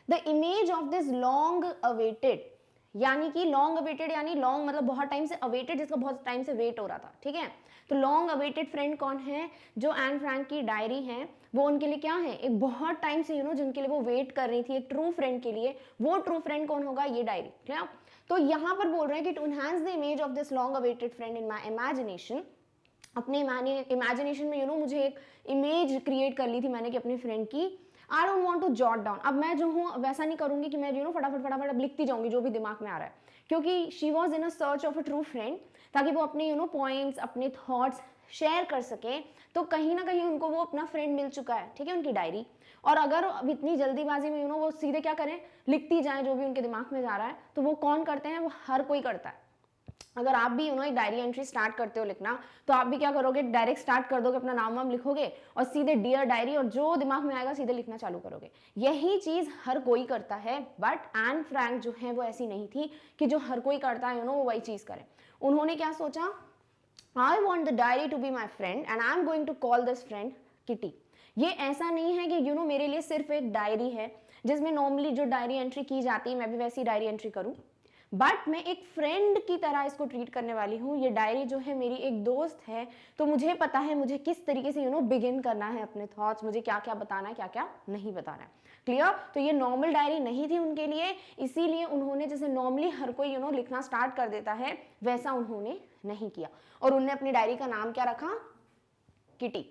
The image of this long awaited, यानी कि लॉन्ग अवेटेड, यानी लॉन्ग मतलब बहुत टाइम से, अवेटेड जिसका बहुत टाइम से वेट हो रहा था, ठीक है. तो लॉन्ग अवेटेड फ्रेंड कौन है, जो एन फ्रैंक की डायरी है, वो उनके लिए क्या है, एक बहुत टाइम से जिनके लिए वो वेट कर रही थी एक ट्रू फ्रेंड के लिए, वो ट्रू फ्रेंड कौन होगा, ये डायरी. क्लियर? तो यहाँ पर बोल रहे हैं कि to enhance the image of this long awaited friend in my imagination, अपने इमेजिनेशन में मुझे एक इमेज क्रिएट कर ली थी मैंने कि अपनी फ्रेंड की. I don't want to jot down, अब मैं जो हूँ वैसा नहीं करूंगी कि मैं फटाफट अब लिखती जाऊंगी जो भी दिमाग में आ रहा है, क्योंकि she was in a search of a true friend, ताकि वो अपने पॉइंट्स, अपने थॉट्स शेयर कर सके. तो कहीं ना कहीं उनको वो अपना फ्रेंड मिल चुका है, ठीक है, उनकी डायरी. और अगर अब इतनी जल्दीबाजी में वो सीधे क्या करें, लिखती जाए जो भी उनके दिमाग में जा रहा है, तो वो कौन करते हैं, वो हर कोई करता है. अगर आप भी एक डायरी एंट्री स्टार्ट करते हो लिखना, तो आप भी क्या करोगे, डायरेक्ट स्टार्ट कर दोगे, अपना नाम वाम लिखोगे और सीधे डियर डायरी, और जो दिमाग में आएगा सीधे लिखना चालू करोगे. यही चीज हर कोई करता है, बट एन फ्रैंक जो है वो ऐसी नहीं थी कि जो हर कोई करता है वो वही चीज करे. उन्होंने क्या सोचा, I want the diary to be my friend and I'm going to call this friend Kitty. ये ऐसा नहीं है कि मेरे लिए सिर्फ एक डायरी है जिसमें नॉर्मली जो डायरी एंट्री की जाती है मैं भी वैसी डायरी एंट्री करूं, बट मैं एक फ्रेंड की तरह इसको ट्रीट करने वाली हूँ. ये डायरी जो है मेरी एक दोस्त है, तो मुझे पता है मुझे किस तरीके से बिगिन करना है अपने थॉट्स, मुझे क्या क्या बताना है, क्या क्या नहीं बताना है. क्लियर? तो ये नॉर्मल डायरी नहीं थी उनके लिए, इसीलिए उन्होंने जैसे नॉर्मली हर कोई लिखना स्टार्ट कर देता है, वैसा उन्होंने नहीं किया, और उन्होंने अपनी डायरी का नाम क्या रखा, kitty.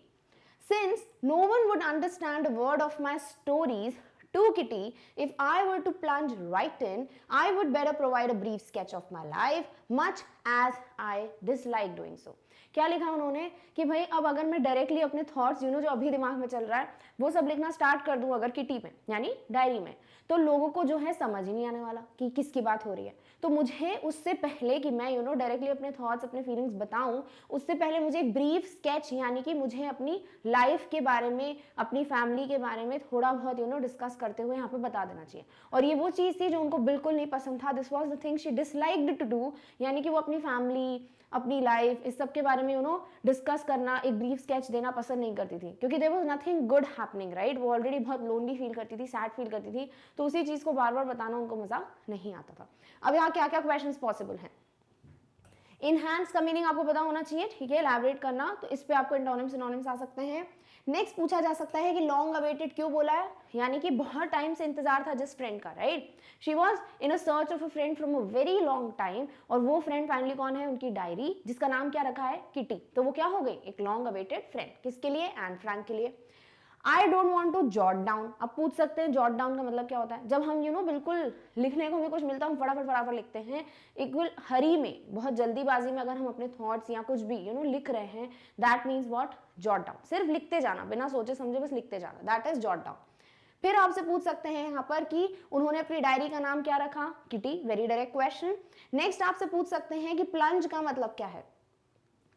Since no one would understand a word of my stories to Kitty, if I were to plunge right in, I would better provide a brief sketch of my life, much as I dislike doing so. क्या लिखा उन्होंने कि भाई अब अगर मैं directly अपने thoughts जो अभी दिमाग में चल रहा है वो सब लिखना स्टार्ट कर दूं अगर किटी में, यानी डायरी में, तो लोगों को समझ ही नहीं आने वाला कि किसकी बात हो रही है. तो मुझे उससे पहले कि मैं डायरेक्टली अपने थॉट्स, अपने फीलिंग्स बताऊं, उससे पहले मुझे एक ब्रीफ स्केच, यानी कि मुझे अपनी लाइफ के बारे में, अपनी फैमिली के बारे में थोड़ा बहुत डिस्कस करते हुए यहाँ पे बता देना चाहिए. और ये वो चीज़ थी जो उनको बिल्कुल नहीं पसंद था. This was the thing she disliked to do, यानी कि वो अपनी फैमिली, अपनी लाइफ, इस सब के बारे में डिस्कस करना, एक ब्रीफ स्केच देना पसंद नहीं करती थी, क्योंकि there was nothing good happening, right. वो ऑलरेडी बहुत लोनली फील करती थी, सैड फील करती थी, तो उसी चीज़ को बार बार बताना उनको मजा नहीं आता था. अब यहाँ क्या क्या क्वेश्चंस पॉसिबल हैं. इनहैंस का मीनिंग आपको पता होना चाहिए, ठीक है, एलैबोरेट करना, तो इस पे आपको एंटोनिम्स सिनोनिम्स आ सकते हैं. नेक्स्ट पूछा जा सकता है कि लॉन्ग अवेटेड क्यों बोला है, यानी कि बहुत टाइम से इंतजार था जिस फ्रेंड का, right. She was in a search of a friend from a very long time, और वो फ्रेंड फाइनली कौन है, उनकी डायरी, जिसका नाम क्या रखा है, किटी. तो वो क्या हो गई, एक लॉन्ग अवेटेड फ्रेंड. किसके लिए, एन फ्रैंक के लिए. I don't want to jot down. अब पूछ सकते हैं जॉट डाउन का मतलब क्या होता है. जब हम बिल्कुल लिखने को हमें कुछ मिलता है हम फटाफट लिखते हैं, एक हरी में, बहुत जल्दीबाजी में अगर हम अपने थॉट्स या कुछ भी लिख रहे हैं, that means what, jot down. सिर्फ लिखते जाना, बिना सोचे समझे बस लिखते जाना, दैट इज जॉट डाउन. फिर आपसे पूछ सकते हैं यहाँ पर कि उन्होंने अपनी डायरी का नाम क्या रखा, kitty. Very direct question. Next आपसे पूछ सकते हैं कि प्लंज का मतलब क्या है.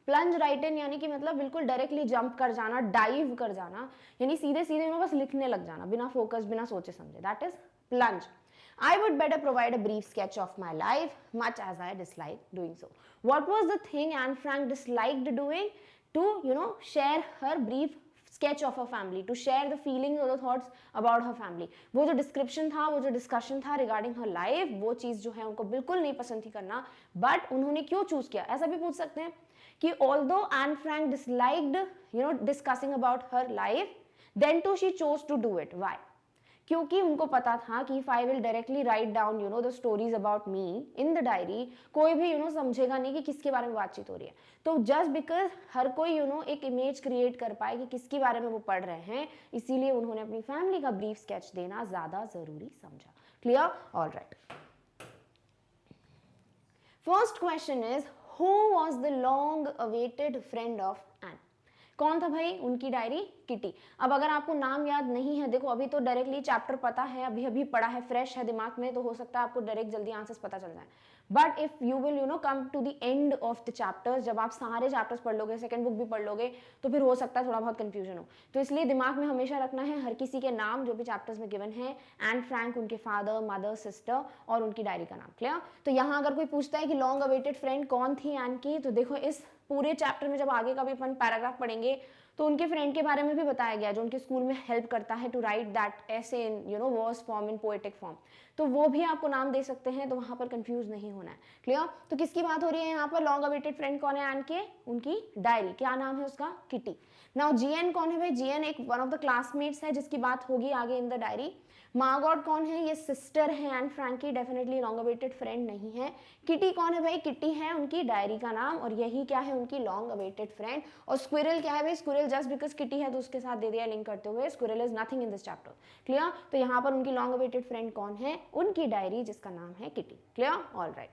प्लंज राइट इन यानी कि मतलब बिल्कुल डायरेक्टली जंप कर जाना, डाइव कर जाना, यानी सीधे सीधे बस लिखने लग जाना, बिना फोकस, बिना सोचे समझे, that is plunge. I would better provide a brief sketch of my life, much as I dislike doing so. What was the thing Anne Frank disliked doing? To share her brief sketch of her family, to share the feelings or the thoughts about her family. वो जो description था, वो जो discussion था regarding हर life, वो चीज़ जो है उनको बिल्कुल नहीं पसंद थी करना. बट उन्होंने क्यों चूज किया, ऐसा भी पूछ सकते हैं कि although Anne Frank disliked discussing about her life, then too she chose to do it. Why? क्योंकि उनको पता था कि if I will directly write down you know the stories about me in the diary, कोई भी समझेगा नहीं कि किसके बारे में बातचीत हो रही है। तो जस्ट बिकॉज हर कोई एक इमेज क्रिएट कर पाए कि किसके बारे में वो पढ़ रहे हैं, इसीलिए उन्होंने अपनी फैमिली का ब्रीफ स्केच देना ज्यादा जरूरी समझा। Clear? All right. First question is who was the long awaited friend of Anne? कौन था भाई? उनकी डायरी किटी। अब अगर आपको नाम याद नहीं है, देखो अभी तो डायरेक्टली चैप्टर पता है, अभी अभी पढ़ा है, फ्रेश है दिमाग में, तो हो सकता है आपको डायरेक्ट जल्दी आंसर्स पता चल जाए। But if you will come to the end of the chapters, जब आप सारे चैप्टर्स पढ़ लोगे, सेकंड बुक भी पढ़ लोगे, तो फिर हो सकता है थोड़ा बहुत कंफ्यूजन हो। तो इसलिए दिमाग में हमेशा रखना है हर किसी के नाम जो भी चैप्टर्स में गिवन है, एंड फ्रैंक उनके फादर, मदर, सिस्टर और उनकी डायरी का नाम। क्लियर? तो यहाँ अगर कोई पूछता है कि लॉन्ग अवेटेड फ्रेंड कौन थी एन की, तो देखो इस पूरे चैप्टर में जब आगे का भी अपन पैराग्राफ पढ़ेंगे तो उनके फ्रेंड के बारे में भी बताया गया जो उनके स्कूल में हेल्प करता है टू राइट दैट ऐसे in verse form in poetic form. तो वो भी आपको नाम दे सकते हैं, तो वहां पर कंफ्यूज नहीं होना है। क्लियर? तो किसकी बात हो रही है यहाँ पर? लॉन्ग अवेटेड फ्रेंड कौन है एन के? उनकी डायरी। क्या नाम है उसका? किटी। नाउ जीएन कौन है भाई? जीएन एक वन ऑफ द क्लासमेट्स है जिसकी बात होगी आगे इन द डायरी। मार्गॉट कौन है? ये सिस्टर है एंड फ्रैंकी, डेफिनेटली लॉन्ग अवेटेड फ्रेंड नहीं है। किटी कौन है भाई? किटी है उनकी डायरी का नाम, और यही क्या है? उनकी लॉन्ग अवेटेड फ्रेंड। और स्क्विरल क्या है भाई? स्क्विरल जस्ट बिकॉज किटी है तो उसके साथ दे दिया लिंक करते हुए, squirrel is nothing in this chapter. Clear? तो यहाँ पर उनकी लॉन्ग अवेटेड फ्रेंड कौन है? उनकी डायरी जिसका नाम है kitty. Clear? All right.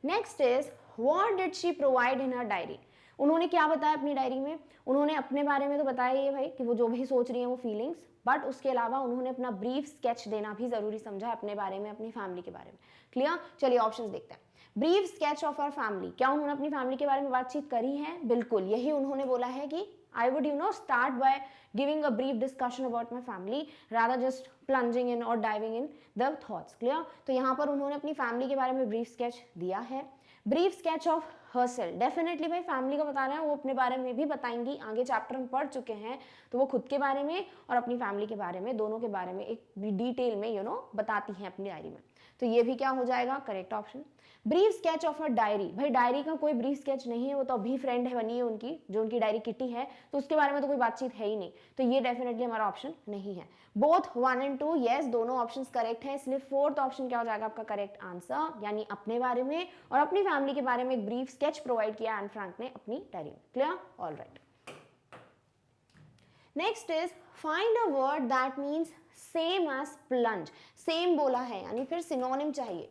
Next is what did she provide in her diary? उन्होंने क्या बताया अपनी डायरी में? उन्होंने अपने बारे में तो बताया ही है भाई कि वो जो भी सोच रही है वो फीलिंग्स, बट उसके अलावा उन्होंने अपना ब्रीफ स्केच देना भी जरूरी समझा अपने बारे में, अपनी फैमिली के बारे में। क्लियर? चलिए ऑप्शंस देखते हैं। Brief sketch of our family, क्या उन्होंने अपनी फैमिली के बारे में बातचीत करी है? बिल्कुल, यही उन्होंने बोला है कि I would start by giving a brief discussion about my family rather just plunging in or diving in the thoughts. Clear? तो यहाँ पर उन्होंने अपनी फैमिली के बारे में ब्रीफ स्केच दिया है। Brief sketch of herself, definitely भाई फैमिली का बता रहे हैं, वो अपने बारे में भी बताएंगी, आगे चैप्टर में पढ़ चुके हैं, तो वो खुद के बारे में और अपनी फैमिली के बारे में, दोनों के बारे में एक डिटेल में बताती हैं अपनी डायरी में। तो ये भी क्या हो जाएगा? Correct option. Brief sketch of her diary, भाई डायरी का कोई ब्रीफ स्केच नहीं है, वो तो अभी फ्रेंड है बनी है उनकी, जो उनकी डायरी किटी है, तो उसके बारे में तो कोई बातचीत है ही नहीं, तो ये डेफिनेटली हमारा ऑप्शन नहीं है। बोथ 1 and 2 यस, दोनों ऑप्शंस करेक्ट है, इसलिए फोर्थ ऑप्शन क्या हो जाएगा आपका करेक्ट आंसर, यानी अपने बारे में और अपनी फैमिली के बारे में एक ब्रीफ स्केच प्रोवाइड किया एन फ्रैंक ने अपनी डायरी में। Clear? All right. Next is find a word that means same as plunge. Same बोला है यानी फिर सिनोनिम चाहिए,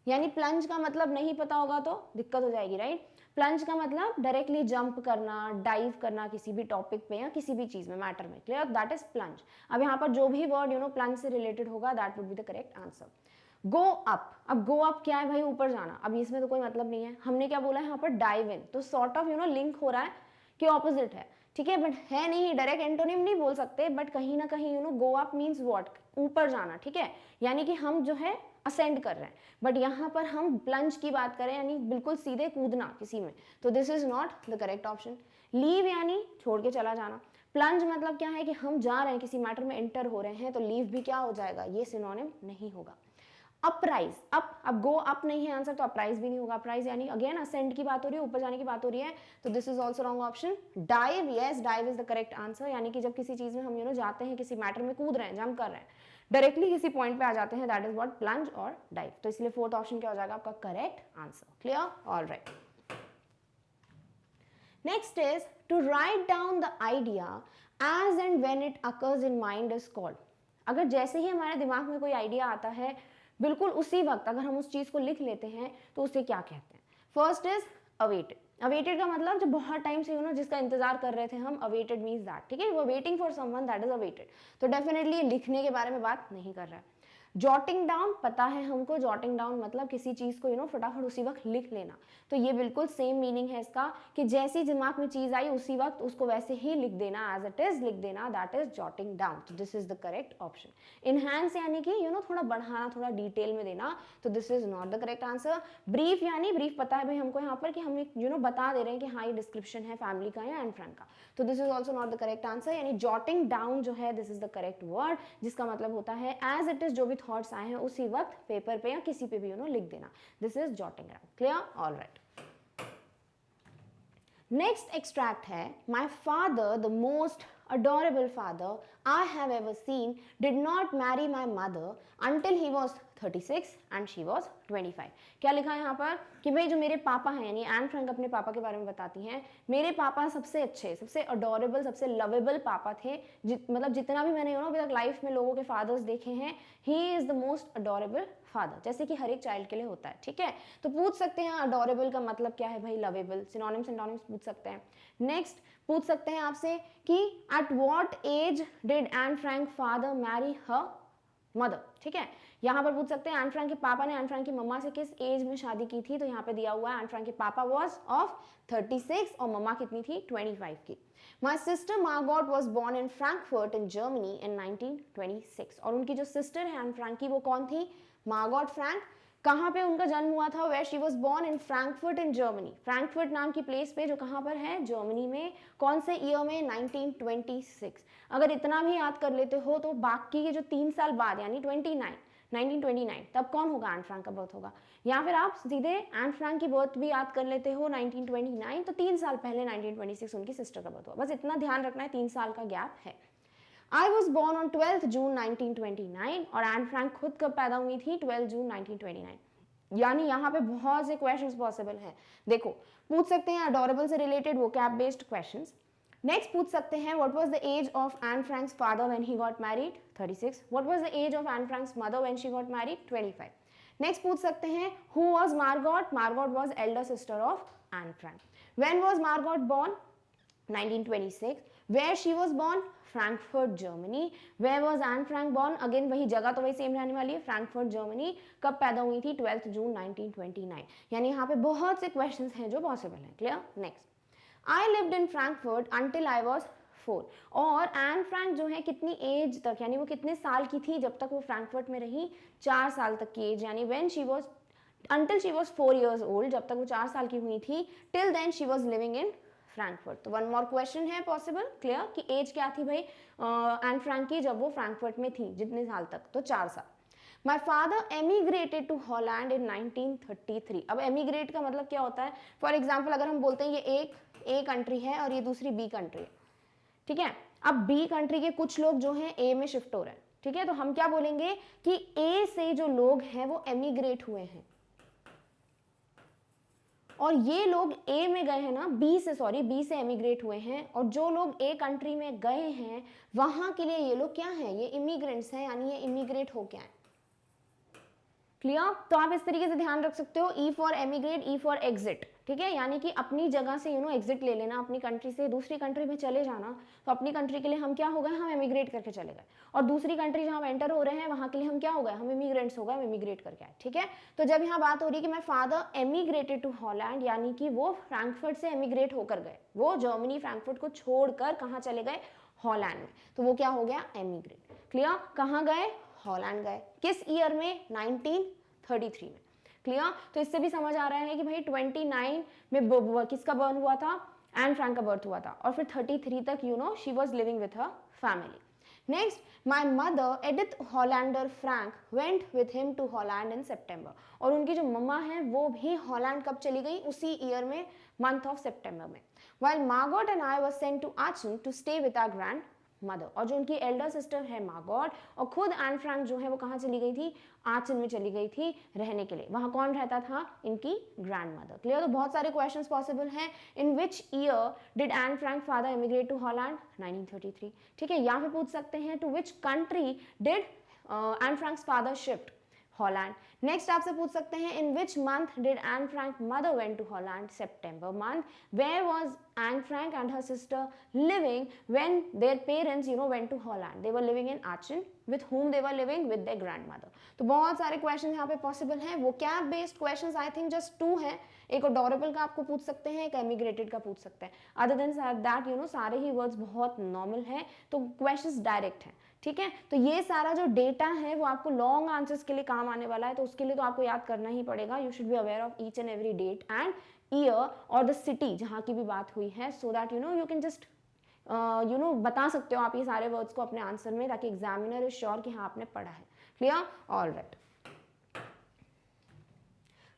यानी प्लंज का मतलब नहीं पता होगा तो दिक्कत हो जाएगी, राइट? प्लंज का मतलब डायरेक्टली जंप करना, डाइव करना किसी भी टॉपिक पे या किसी भी चीज में, मैटर में। क्लियर? That is plunge. अब यहाँ पर जो भी वर्ड प्लंज से रिलेटेड होगा that would be the correct answer. Go up, अब गो अप क्या है भाई? ऊपर जाना। अब इसमें तो कोई मतलब नहीं है, हमने क्या बोला है यहाँ पर? डाइव इन, तो सॉर्ट ऑफ लिंक हो रहा है कि ऑपोजिट है, ठीक है, बट है नहीं, डायरेक्ट एंटोनिम नहीं बोल सकते, बट कहीं ना कहीं गो अप मीन्स व्हाट? ऊपर जाना, ठीक है, यानी कि हम जो है असेंड कर रहे हैं, बट यहाँ पर हम प्लंज की बात करें यानी बिल्कुल सीधे कूदना किसी में, तो this is not the correct option. Leave यानी छोड़ के चला जाना। प्लंज मतलब क्या है कि हम जा रहे हैं किसी मैटर में, एंटर हो रहे हैं, तो लीव भी क्या हो जाएगा? ये सिनोनिम नहीं होगा। अपराइज, अब गो अप नहीं है आंसर, तो अपराइज भी नहीं होगा। अपराइज यानी अगेन असेंड की बात हो रही है, ऊपर जाने की बात हो रही है, तो this is also wrong option. Dive, yes dive is the correct answer, यानी कि जब किसी चीज में हम जाते हैं, किसी मैटर में कूद रहे हैं, जंप कर रहे हैं, डायरेक्टली किसी पॉइंट पे आ जाते हैं, दैट इज व्हाट? प्लंज और डाइव। तो इसलिए फोर्थ ऑप्शन क्या हो जाएगा आपका correct answer. Clear? All right. Next is to write down the idea as and when it occurs in mind is called. अगर जैसे ही हमारे दिमाग में कोई आइडिया आता है, बिल्कुल उसी वक्त अगर हम उस चीज को लिख लेते हैं, तो उसे क्या कहते हैं? First is awaited. अवेटेड का मतलब जो बहुत टाइम से जिसका इंतजार कर रहे थे हम, अवेटेड मीन्स दैट, ठीक है, वो waiting for someone, that is awaited. तो डेफिनेटली ये लिखने के बारे में बात नहीं कर रहा है। जॉटिंग डाउन, पता है हमको, जॉटिंग डाउन मतलब किसी चीज को फटाफट उसी वक्त लिख लेना, तो ये बिल्कुल सेम मीनिंग है इसका कि जैसी दिमाग में चीज आई उसी वक्त उसको वैसे ही लिख देना, एज इट इज लिख देना, दैट इज जॉटिंग डाउन। तो this is the correct option. Enhance यानी कि थोड़ा बढ़ाना, थोड़ा डिटेल में देना, तो this is not the correct answer. Brief यानी ब्रीफ पता है भाई हमको यहाँ पर कि हम एक बता दे रहे हैं कि हाँ ये डिस्क्रिप्शन है फैमिली का या एन फ्रैंक का, तो this is also not the correct answer. यानी जॉटिंग डाउन जो है this is the correct word, जिसका मतलब होता है एज इट इज जो भी थॉट्स आए हैं उसी वक्त पेपर पे या किसी पे भी लिख देना, this is jotting down. Clear? All right. Next extract है my father the most adorable father I have ever seen did not marry my mother until he was 36 and she was 25. क्या लिखा है यहाँ पर कि भाई जो मेरे पापा हैं, यानी एन फ्रैंक अपने पापा के बारे में बताती हैं, मेरे पापा सबसे अच्छे, सबसे अडोरेबल, सबसे लवेबल पापा थे। मतलब जितना भी मैंने अभी तक लाइफ में लोगों के फादर्स देखे हैं, he is the most adorable father, जैसे कि हर एक चाइल्ड के लिए होता है। ठीक है, तो पूछ सकते हैं अडोरेबल का मतलब क्या है भाई, लवेबल, सिनोनिम्स सिनोनिम्स पूछ सकते हैं। नेक्स्ट पूछ सकते हैं आपसे कि at what age did Anne Frank father marry her mother. ठीक है, यहाँ पर पूछ सकते हैं एन फ्रैंक के पापा ने एन फ्रैंक की मम्मा से किस एज में शादी की थी, तो यहाँ पे दिया हुआ है एन फ्रैंक के पापा वाज ऑफ 36 और मम्मा कितनी थी, 25 की। My sister Margot was born in Frankfurt in Germany in 1926, और उनकी जो सिस्टर है एन फ्रैंक की वो कौन थी, मार्गॉट फ्रैंक। कहाँ पे उनका जन्म हुआ था, where she was born in Frankfurt in Germany, Frankfurt नाम की प्लेस पे जो कहाँ पर है, जर्मनी में। कौन से ईयर में, 1926। अगर इतना भी याद कर लेते हो तो बाकी के जो 3 साल बाद यानी 1929 तब कौन होगा, एन फ्रैंक का बर्थ होगा। या फिर आप सीधे एन फ्रैंक की बर्थ भी याद कर लेते हो 1929, तो 3 साल पहले 1926 उनकी सिस्टर का बर्थ हुआ। बस इतना ध्यान रखना है, 3 साल का गैप है। I was born on 12th June 1929, और एन फ्रैंक खुद कब पैदा हुई थी, 12 जून 1929। यानी यहाँ पे बहुत से क्वेश्चंस पॉसिबल हैं। देखो, पूछ सकते हैं अडोरेबल से related vocab based questions. Next पूछ सकते हैं what was the age of Anne Frank's father when he got married, 36। What was the age of Anne Frank's mother when she got married, 25। Next पूछ सकते हैं who was Margot, Margot was elder sister of Anne Frank. When was Margot born, 1926। Where she was born, Frankfurt Germany. Where was Anne Frank born, again वही जगह तो वही same रहने वाली है, फ्रैंकफर्ट जर्मनी। कब पैदा हुई थी, 12 जून 1929। यानी यहाँ पे बहुत से क्वेश्चंस हैं जो पॉसिबल हैं। Clear. Next, I lived in Frankfurt until I was 4, और एन फ्रैंक जो है कितनी एज तक, यानी वो कितने साल की थी जब तक वो फ्रैंकफर्ट में रही, 4 साल तक की एज, यानी when she was until she was 4 years old, जब तक वो 4 साल की हुई थी, till then she was living in Frankfurt. तो वन मोर क्वेश्चन है पॉसिबल। क्लियर कि एज क्या थी भाई एन फ्रैंक की जब वो फ्रैंकफर्ट में थी, जितने साल तक, तो 4 साल। माई फादर एमिग्रेटेड टू हॉलैंड इन 1933। अब एमिग्रेट का मतलब क्या होता है, फॉर एग्जाम्पल अगर हम बोलते हैं ये एक ए कंट्री है और ये दूसरी बी कंट्री है, ठीक है। अब बी कंट्री के कुछ लोग जो हैं ए में शिफ्ट हो रहे हैं, ठीक है, तो हम क्या बोलेंगे कि ए से जो लोग हैं वो एमिग्रेट हुए हैं, और ये लोग ए में गए हैं ना, बी से एमिग्रेट हुए हैं, और जो लोग ए कंट्री में गए हैं वहां के लिए ये लोग क्या हैं, ये इमिग्रेंट्स हैं, यानी ये इमिग्रेट हो क्या है। क्लियर। तो आप इस तरीके से ध्यान रख सकते हो, E for emigrate, E for exit, ठीक है, यानी कि अपनी जगह से एग्जिट ले लेना, अपनी कंट्री से दूसरी कंट्री में चले जाना। तो अपनी कंट्री के लिए हम क्या हो गए, हम एमिग्रेट करके चले गए, और दूसरी कंट्री जहां हम एंटर हो रहे हैं वहां के लिए हम क्या हो गए, हम इमिग्रेंट्स हो गए, हम इमिग्रेट करके आए। ठीक है, तो जब यहाँ बात हो रही है कि माय फादर एमिग्रेटेड टू हॉलैंड, यानी कि वो फ्रैंकफर्ट से एमिग्रेट होकर गए, वो जर्मनी फ्रैंकफर्ट को छोड़कर कहाँ चले गए, हॉलैंड में, तो वो क्या हो गया, एमिग्रेट। क्लियर। कहाँ गए, हॉलैंड गए। किस ईयर में, 1933 में। क्लियर। तो इससे भी समझ आ रहा है कि भाई 29 में किसका बर्न हुआ था, एन फ्रैंक का बर्थ हुआ था, और फिर 33 तक she was living with her family. Next, my mother Edith Hollander Frank went with him to Holland in September, और उनकी जो मम्मा है वो भी हॉलैंड कब चली गई, उसी ईयर में, मंथ ऑफ सितंबर में। while Margot and I was sent to Aachen to stay with our grandmother, और जो उनकी एल्डर सिस्टर है मार्गॉट, और खुद एन फ्रैंक जो है वो कहाँ चली गई थी, आचन में चली गई थी रहने के लिए। वहाँ कौन रहता था, इनकी ग्रैंडमदर। क्लियर। तो बहुत सारे क्वेश्चंस पॉसिबल हैं। In which year did Anne Frank father immigrate to Holland, 1933। ठीक है, यहाँ पे पूछ सकते हैं to which country did Anne Frank's father shift, Holland. Next आपसे पूछ सकते हैं in which month did Anne Frank mother went to Holland, September month. Where was Anne Frank and her sister living when their parents went to Holland, they were living in Aachen, with whom they were living, with their grandmother। तो बहुत सारे question यहाँ पे possible हैं। वो cab based questions I think just 2 हैं, एक adorable का आपको पूछ सकते हैं, एक एमिग्रेटेड का पूछ सकते हैं। अदर देन दैट सारे ही वर्ड्स बहुत नॉर्मल हैं, तो क्वेश्चंस डायरेक्ट हैं। ठीक है, तो ये सारा जो डेटा है वो आपको लॉन्ग आंसर्स के लिए काम आने वाला है, तो उसके लिए तो आपको याद करना ही पड़ेगा। You should be aware of each and every date and year और द सिटी जहाँ की भी बात हुई है, so that you can just बता सकते हो आप ये सारे वर्ड्स को अपने आंसर में, ताकि एग्जामिनर इज श्योर कि हाँ आपने पढ़ा है। Clear. All right.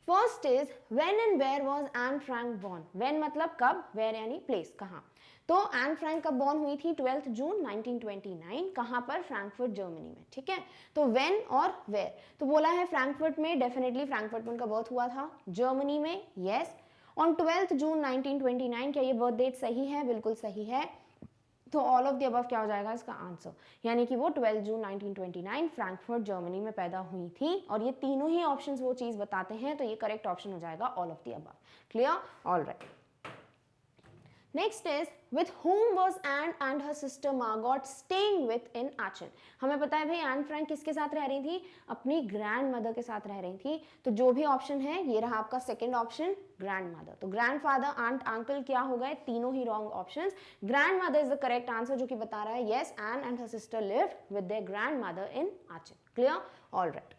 First is when and where was Anne Frank born. When मतलब कब, वेयर यानी प्लेस कहाँ। तो एन फ्रैंक कब बॉर्न हुई थी? 12 जून 1929। कहाँ पर? फ्रैंकफर्ट जर्मनी में। ठीक है, तो व्हेन और वेयर। तो बोला है फ्रैंकफर्ट में, डेफिनेटली फ्रैंकफर्ट में उनका बर्थ हुआ था। जर्मनी में, यस, ऑन 12 जून 1929। क्या ये बर्थ डेट सही है? बिल्कुल सही है। तो ऑल ऑफ द अबव क्या हो जाएगा इसका आंसर, यानी कि वो 12 जून 1929 फ्रैंकफर्ट जर्मनी में पैदा हुई थी। और ये तीनों ही ऑप्शंस वो चीज बताते हैं, तो ये करेक्ट ऑप्शन हो जाएगा all of the above. Clear? All right. Next is with whom was Anne and her sister Margot staying with in Aachen। हमें पता है भाई एन फ्रैंक किसके साथ रह रही थी? अपनी ग्रैंड मदर के साथ रह रही थी। तो जो भी ऑप्शन है ये रहा आपका सेकंड ऑप्शन, ग्रैंड मदर। तो ग्रैंड फादर, आंट, अंकल क्या हो गए? तीनों ही wrong options. Grandmother is the correct answer, जो कि बता रहा है yes, Anne and her sister lived with their grandmother in Aachen. Clear? All right.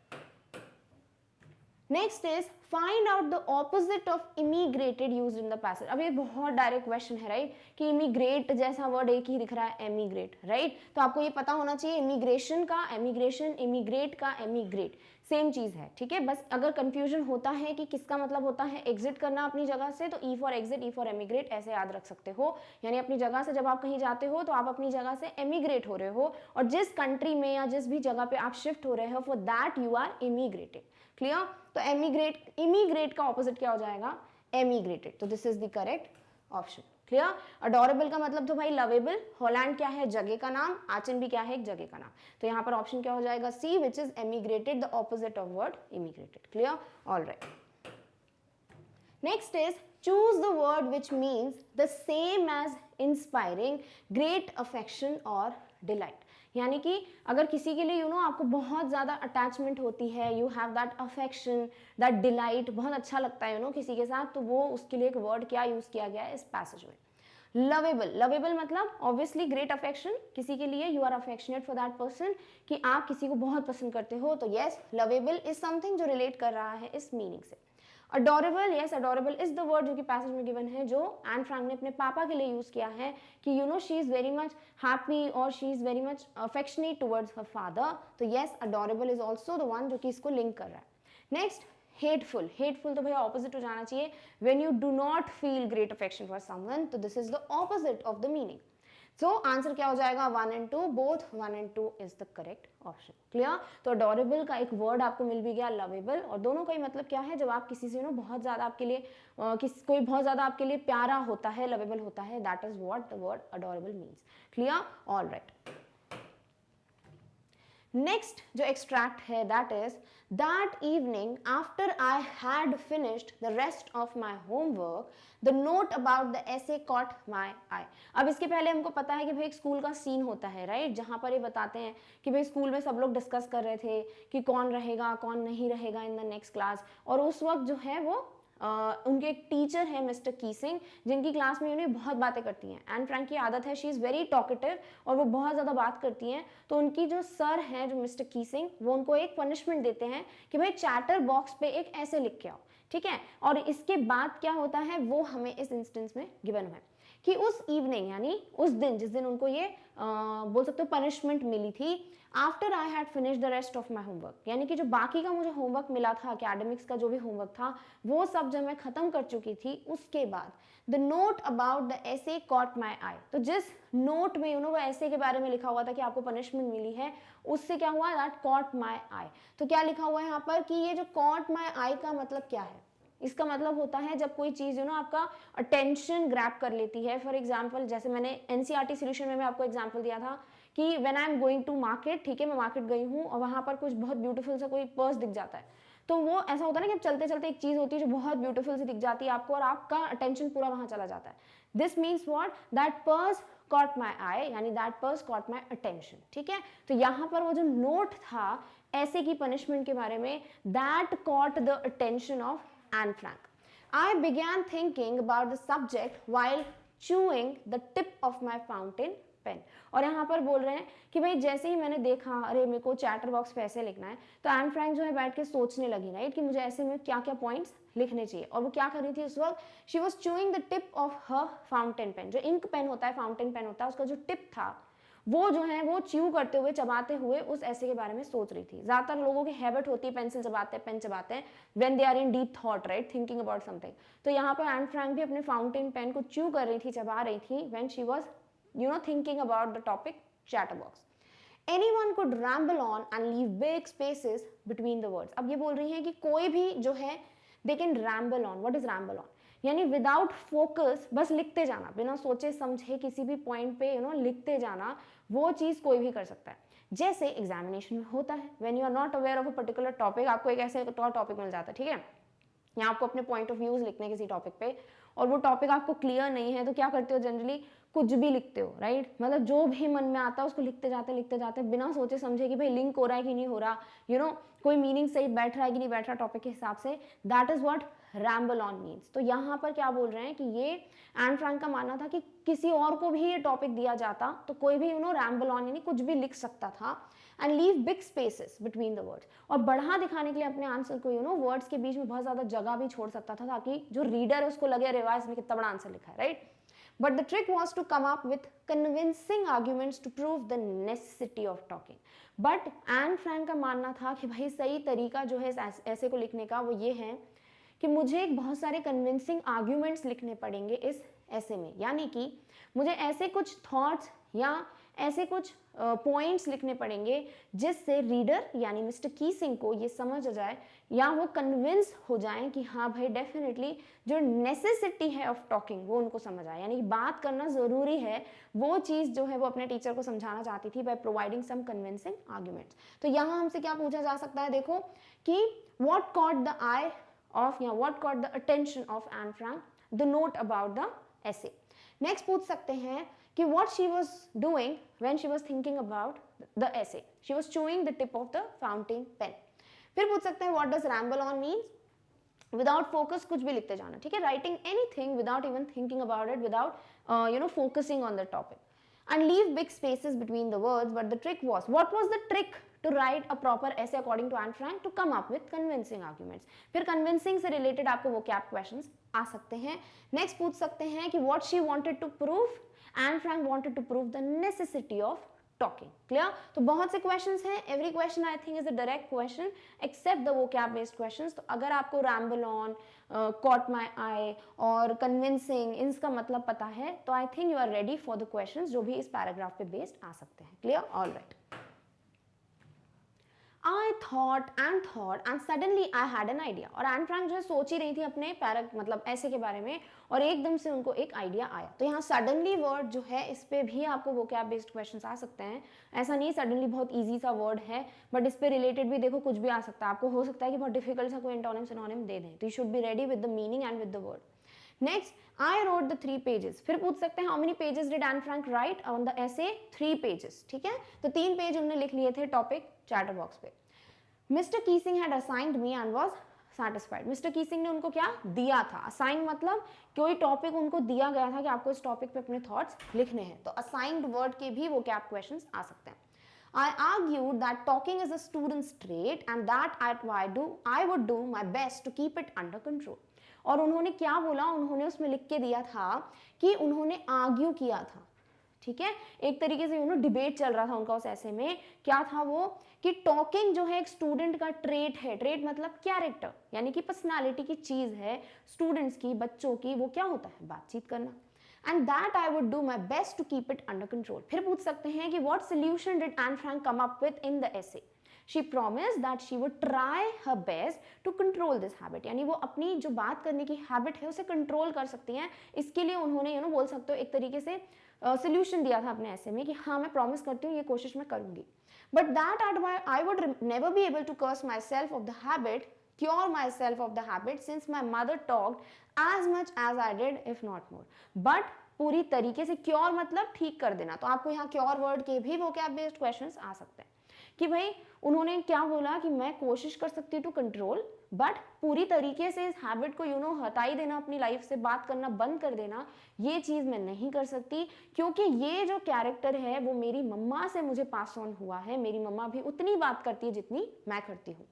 Next is find out the opposite of immigrated used in the passage. अब ये बहुत direct question है, right, कि इमिग्रेट जैसा word एक ही दिख रहा है, एमिग्रेट, राइट। तो आपको ये पता होना चाहिए इमिग्रेशन का एमिग्रेशन, इमिग्रेट का एमिग्रेट, सेम चीज है। ठीक है, बस अगर कंफ्यूजन होता है कि किसका मतलब होता है एग्जिट करना अपनी जगह से, तो E for exit, E for emigrate ऐसे याद रख सकते हो। यानी अपनी जगह से जब आप कहीं जाते हो तो आप अपनी जगह से एमिग्रेट हो रहे हो, और जिस कंट्री में या जिस भी जगह पे आप शिफ्ट हो रहे हो, for that you are immigrated. Clear? तो एमिग्रेट, इमिग्रेट का ऑपोजिट क्या हो जाएगा? एमिग्रेटेड। तो this is the correct option. Clear? Adorable का मतलब तो भाई लवेबल। हॉलैंड क्या है? जगह का नाम। आचन भी क्या है? एक जगह का नाम। तो यहाँ पर ऑप्शन क्या हो जाएगा? C, which is emigrated, the opposite of word immigrated. Clear? All right. Next is choose the word which means the same as inspiring, great affection or delight। यानी कि अगर किसी के लिए आपको बहुत ज़्यादा अटैचमेंट होती है, you have that affection, that delight, बहुत अच्छा लगता है किसी के साथ, तो वो उसके लिए एक वर्ड क्या यूज़ किया गया है इस पैसेज में? लवेबल। लवेबल मतलब ऑब्वियसली ग्रेट अफेक्शन, किसी के लिए you are affectionate for that person, कि आप किसी को बहुत पसंद करते हो। तो यस, लवेबल इज समथिंग जो रिलेट कर रहा है इस मीनिंग से। Adorable, yes, adorable is the word जो कि पैसेज में गिवन है, जो एन फ्रैंक ने अपने पापा के लिए यूज किया है, कि she is very much happy और she is very much affectionate towards her father. तो yes, adorable is also the one जो कि इसको लिंक कर रहा है। Next, hateful. हेटफुल तो भैया ऑपोजिट हो जाना चाहिए, when you do not feel great affection for someone, तो this is the opposite of the meaning. So answer क्या हो जाएगा? 1 and 2, both 1 and 2 is the correct option. Clear? तो अडोरेबल का एक वर्ड आपको मिल भी गया, लवेबल, और दोनों का ही मतलब क्या है? जब आप किसी से बहुत ज्यादा आपके लिए कोई बहुत ज्यादा आपके लिए प्यारा होता है, लवेबल होता है, that is what the word adorable means. Clear? All right. Next जो एक्सट्रैक्ट है, that is that evening after I had finished the rest of my homework the note about the essay caught my eye. अब इसके पहले हमको पता है कि भाई एक स्कूल का सीन होता है, राइट, जहां पर ये बताते हैं कि भाई स्कूल में सब लोग डिस्कस कर रहे थे कि कौन रहेगा कौन नहीं रहेगा इन द नेक्स्ट क्लास। और उस वक्त जो है वो उनके एक टीचर है मिस्टर कीसिंग, जिनकी क्लास में उन्हें बहुत बातें करती हैं। एन फ्रैंक की आदत है, शी इज़ वेरी टॉकेटिव और वो बहुत ज़्यादा बात करती हैं। तो उनकी जो सर हैं, जो मिस्टर कीसिंग, वो उनको एक पनिशमेंट देते हैं कि भाई चैटर बॉक्स पे एक ऐसे लिख के आओ। ठीक है, और इसके बाद क्या होता है वो हमें इस इंस्टेंस में गिवन है कि उस इवनिंग यानी उस दिन, जिस दिन उनको ये बोल सकते हो पनिशमेंट मिली थी, after I had finish the rest of my homework, यानी कि जो बाकी का मुझे होमवर्क मिला था, अकेडमिक्स का जो भी होमवर्क था, वो सब जब मैं खत्म कर चुकी थी, उसके बाद the note about the essay caught my eye. तो जिस नोट में वो ऐसे के बारे में लिखा हुआ था कि आपको पनिशमेंट मिली है, उससे क्या हुआ? That cot my eye. तो क्या लिखा हुआ है यहाँ पर कि ये जो कॉट माई आई का मतलब क्या है? इसका मतलब होता है जब कोई चीज आपका अटेंशन ग्रैब कर लेती है। फॉर एग्जाम्पल, जैसे मैंने एनसीईआरटी सॉल्यूशन में मैं आपको एग्जाम्पल दिया था कि when I am going to market, ठीक है, मैं मार्केट गई हूँ और वहां पर कुछ बहुत ब्यूटीफुल सा कोई पर्स दिख जाता है, तो वो ऐसा होता है ना कि चलते चलते एक चीज होती है जो बहुत ब्यूटीफुल सी दिख जाती है आपको और आपका अटेंशन पूरा वहां चला जाता है। This means what? That purse caught my eye, यानी that purse caught my attention. ठीक है, तो यहाँ पर वो जो नोट था ऐसे की पनिशमेंट के बारे में, that cot the attention of Anne Frank. I began thinking about the subject while chewing the tip of my fountain pen. और यहाँ पर बोल रहे हैं कि भाई जैसे ही मैंने देखा, अरे मेरे को चैटर बॉक्स पे ऐसे लिखना है, तो एन फ्रैंक जो है बैठ के सोचने लगी, राइट, कि मुझे ऐसे में क्या क्या पॉइंट्स लिखने चाहिए। और वो क्या कर रही थी उस वक्त? She was chewing the tip of her fountain pen. जो इंक पेन होता है, फाउंटेन पेन होता है, उसका जो टिप था वो जो है वो च्यू करते हुए, चबाते हुए उस ऐसे के बारे में सोच रही थी। ज्यादातर लोगों की हैबिट होती है पेंसिल चबाते हैं, पेन चबाते हैं when they are in deep thought, right, thinking about something. तो यहाँ पर एन फ्रैंक भी अपने फाउंटेन पेन को च्यू कर रही थी, चबा रही थी when she was thinking about the topic chatterbox. Anyone could ramble on and leave big spaces between the words. अब ये बोल रही है कि कोई भी जो है they can ramble on. What is ramble on? यानी विदाउट फोकस बस लिखते जाना, बिना सोचे समझे किसी भी पॉइंट पे लिखते जाना, वो चीज कोई भी कर सकता है। जैसे एग्जामिनेशन में होता है, when you are not aware of a particular topic, आपको एक ऐसे टॉपिक मिल जाता है, ठीक है, या आपको अपने पॉइंट ऑफ व्यूज लिखने किसी टॉपिक पे, और वो टॉपिक आपको क्लियर नहीं है, तो क्या करते हो जनरली, कुछ भी लिखते हो, राइट, मतलब जो भी मन में आता है उसको लिखते जाते बिना सोचे समझे कि भाई लिंक हो रहा है कि नहीं हो रहा, कोई मीनिंग सही बैठ रहा है कि नहीं बैठ रहा टॉपिक के हिसाब से। That is what ramble on means. तो यहाँ पर क्या बोल रहे हैं कि ये एन फ्रैंक का मानना था कि किसी और को भी ये टॉपिक दिया जाता तो कोई भी रैम्बल ऑन यानी कुछ भी लिख सकता था, and leave big spaces between the words, और बढ़ा दिखाने के लिए अपने आंसर को वर्ड्स के बीच में बहुत ज्यादा जगह भी छोड़ सकता था, ताकि जो रीडर है उसको लगे रिवाइज में कितना बड़ा आंसर लिखा है, right. But the trick was to come up with convincing arguments to prove the necessity of talking. But Anne Frank का मानना था कि भाई सही तरीका जो है ऐसे को लिखने का वो ये है कि मुझे बहुत सारे कन्विंसिंग आर्ग्यूमेंट्स लिखने पड़ेंगे इस ऐसे में, यानी कि मुझे ऐसे कुछ थॉट्स या ऐसे कुछ पॉइंट्स लिखने पड़ेंगे जिससे रीडर यानी मिस्टर कीसिंग को ये समझ आ जाए या वो कन्विंस हो जाएं कि हाँ भाई डेफिनेटली जो नेसेसिटी है ऑफ टॉकिंग वो उनको समझ आए, यानी कि बात करना ज़रूरी है, वो चीज़ जो है वो अपने टीचर को समझाना चाहती थी by providing some convincing arguments. तो यहाँ हमसे क्या पूछा जा सकता है, देखो कि what caught the eye of या what caught the attention of Anne Frank, the note about the essay. Next पूछ सकते हैं कि what she was doing when she was thinking about the essay. She was chewing the tip of the fountain pen. फिर पूछ सकते हैं what does ramble on means? Without focus कुछ भी लिखते जाना, ठीक है, writing anything without even thinking about it, without focusing on the topic, and leave big spaces between the words. But the trick was, what was the trick to write a proper essay according to Anne Frank? To come up with convincing arguments. फिर convincing से related आपको vocab questions आ सकते हैं। Next पूछ सकते हैं कि what she wanted to prove. Anne Frank wanted to prove the necessity of talking. Clear? तो बहुत से questions हैं. Every question I think is a direct question except the vocab based questions. तो अगर आपको ramble on, caught my eye और convincing इनका मतलब पता है तो I think you are ready for the questions जो भी इस paragraph पे based आ सकते हैं. Clear? All right. I thought and suddenly I had an idea. और एन फ्रैंक जो है सोच ही रही थी अपने मतलब ऐसे के बारे में और एकदम से उनको एक आइडिया आया। तो यहाँ सडनली वर्ड जो है इस पे भी आपको वोकैब बेस्ड क्वेश्चंस आ सकते हैं। ऐसा नहीं सडनली बहुत इजी सा वर्ड है, बट इस पे रिलेटेड भी देखो कुछ भी आ सकता है। आपको हो सकता है कि बहुत डिफिकल्ट सा कोई एंटोनिम सिनोनिम दे दें, तो you should be ready with the meaning and with the word. Next, I wrote the 3 pages. फिर पूछ सकते हैं how many pages did Anne Frank write on the essay? 3 pages, ठीक है। तो 3 पेज उन्होंने लिख लिए थे टॉपिक चैटर बॉक्स पे। Mister Keesing had assigned me and was satisfied. Mister Keesing ने उनको क्या दिया था? असाइन मतलब कोई टॉपिक उनको दिया गया था कि आपको इस टॉपिक पे अपने थॉट्स लिखने हैं। तो असाइंड वर्ड के भी वोकैब क्वेश्चंस आ सकते हैं। I argued that talking is a student's trait and that I would do my best to keep it under control. और उन्होंने क्या बोला? उन्होंने उसमें लिख के दिया था कि उन्होंने आर्ग्यू किया था, ठीक है, एक तरीके से डिबेट चल रहा था उनका उस ऐसे में। क्या था वो? कि टॉकिंग जो है एक स्टूडेंट का ट्रेट है। ट्रेट मतलब कैरेक्टर, यानी कि पर्सनालिटी की चीज है स्टूडेंट्स की, बच्चों की। वो क्या होता है? बातचीत करना। And that I would do my best to keep it under control. फिर पूछ सकते हैं कि what solution did Anne Frank come up with in the essay? She promised that she would try her best to control this habit. यानी वो अपनी जो बात करने की हैबिट है उसे कंट्रोल कर सकती हैं। इसके लिए उन्होंने बोल सकते हो एक तरीके से सोल्यूशन दिया था अपने ऐसे में कि हाँ मैं प्रॉमिस करती हूँ ये कोशिश मैं करूंगी। But that I would never be able to curse myself of the habit, cure myself of the habit, since my mother talked as much as I did, if not more. But पूरी तरीके से cure मतलब ठीक कर देना। तो आपको यहाँ क्योर वर्ड के भी वोकैब बेस्ड क्वेश्चंस आ सकते हैं कि भाई उन्होंने क्या बोला कि मैं कोशिश कर सकती हूँ टू कंट्रोल, बट पूरी तरीके से इस हैबिट को हटा ही देना, अपनी लाइफ से बात करना बंद कर देना, ये चीज़ मैं नहीं कर सकती, क्योंकि ये जो कैरेक्टर है वो मेरी मम्मा से मुझे पास ऑन हुआ है। मेरी मम्मा भी उतनी बात करती है जितनी मैं करती हूँ।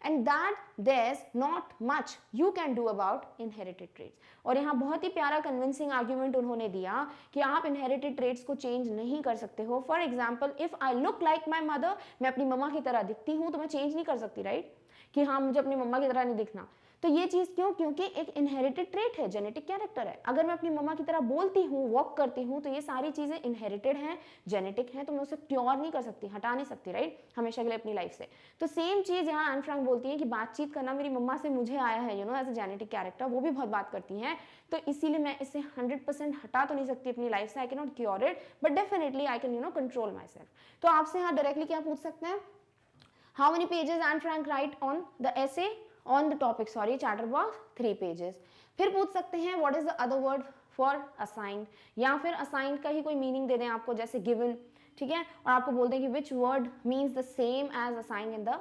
And that there is not much you can do about inherited traits. और यहाँ बहुत ही प्यारा कन्विंसिंग आर्ग्यूमेंट उन्होंने दिया कि आप इनहेरिटेड ट्रेट्स को चेंज नहीं कर सकते हो। For example, if I look like my mother, मैं अपनी मम्मा की तरह दिखती हूँ तो मैं चेंज नहीं कर सकती, राइट? कि हाँ मुझे अपनी मम्मा की तरह नहीं दिखना। तो ये चीज क्यों? क्योंकि एक इनहेरिटेड ट्रेट है, जेनेटिक कैरेक्टर है। अगर मैं अपनी मम्मा की तरह बोलती हूँ, वॉक करती हूँ, तो ये सारी चीजें इनहेरिटेड हैं, जेनेटिक हैं, तो मैं उसे क्योर नहीं कर सकती, हटा नहीं सकती, राइट, हमेशा के लिए अपनी लाइफ से। तो सेम चीज यहाँ एन फ्रैंक बोलती है कि बातचीत करना मेरी मम्मा से मुझे आया है, एज ए जेनेटिक कैरेक्टर, वो भी बहुत बात करती हैं, तो इसीलिए मैं इसे 100% हटा तो नहीं सकती अपनी लाइफ से, I can not cure it, but definitely I can control my self. तो आपसे यहाँ डायरेक्टली क्या पूछ सकते हैं? How many pages N Frank write on the essay on the topic, sorry, chatterbox 3 pages। फिर पूछ सकते हैं what is the other word for assigned, या फिर assigned का ही कोई मीनिंग दे दें आपको, जैसे given, ठीक है, और आपको बोल दें कि which word means the same as assigned in the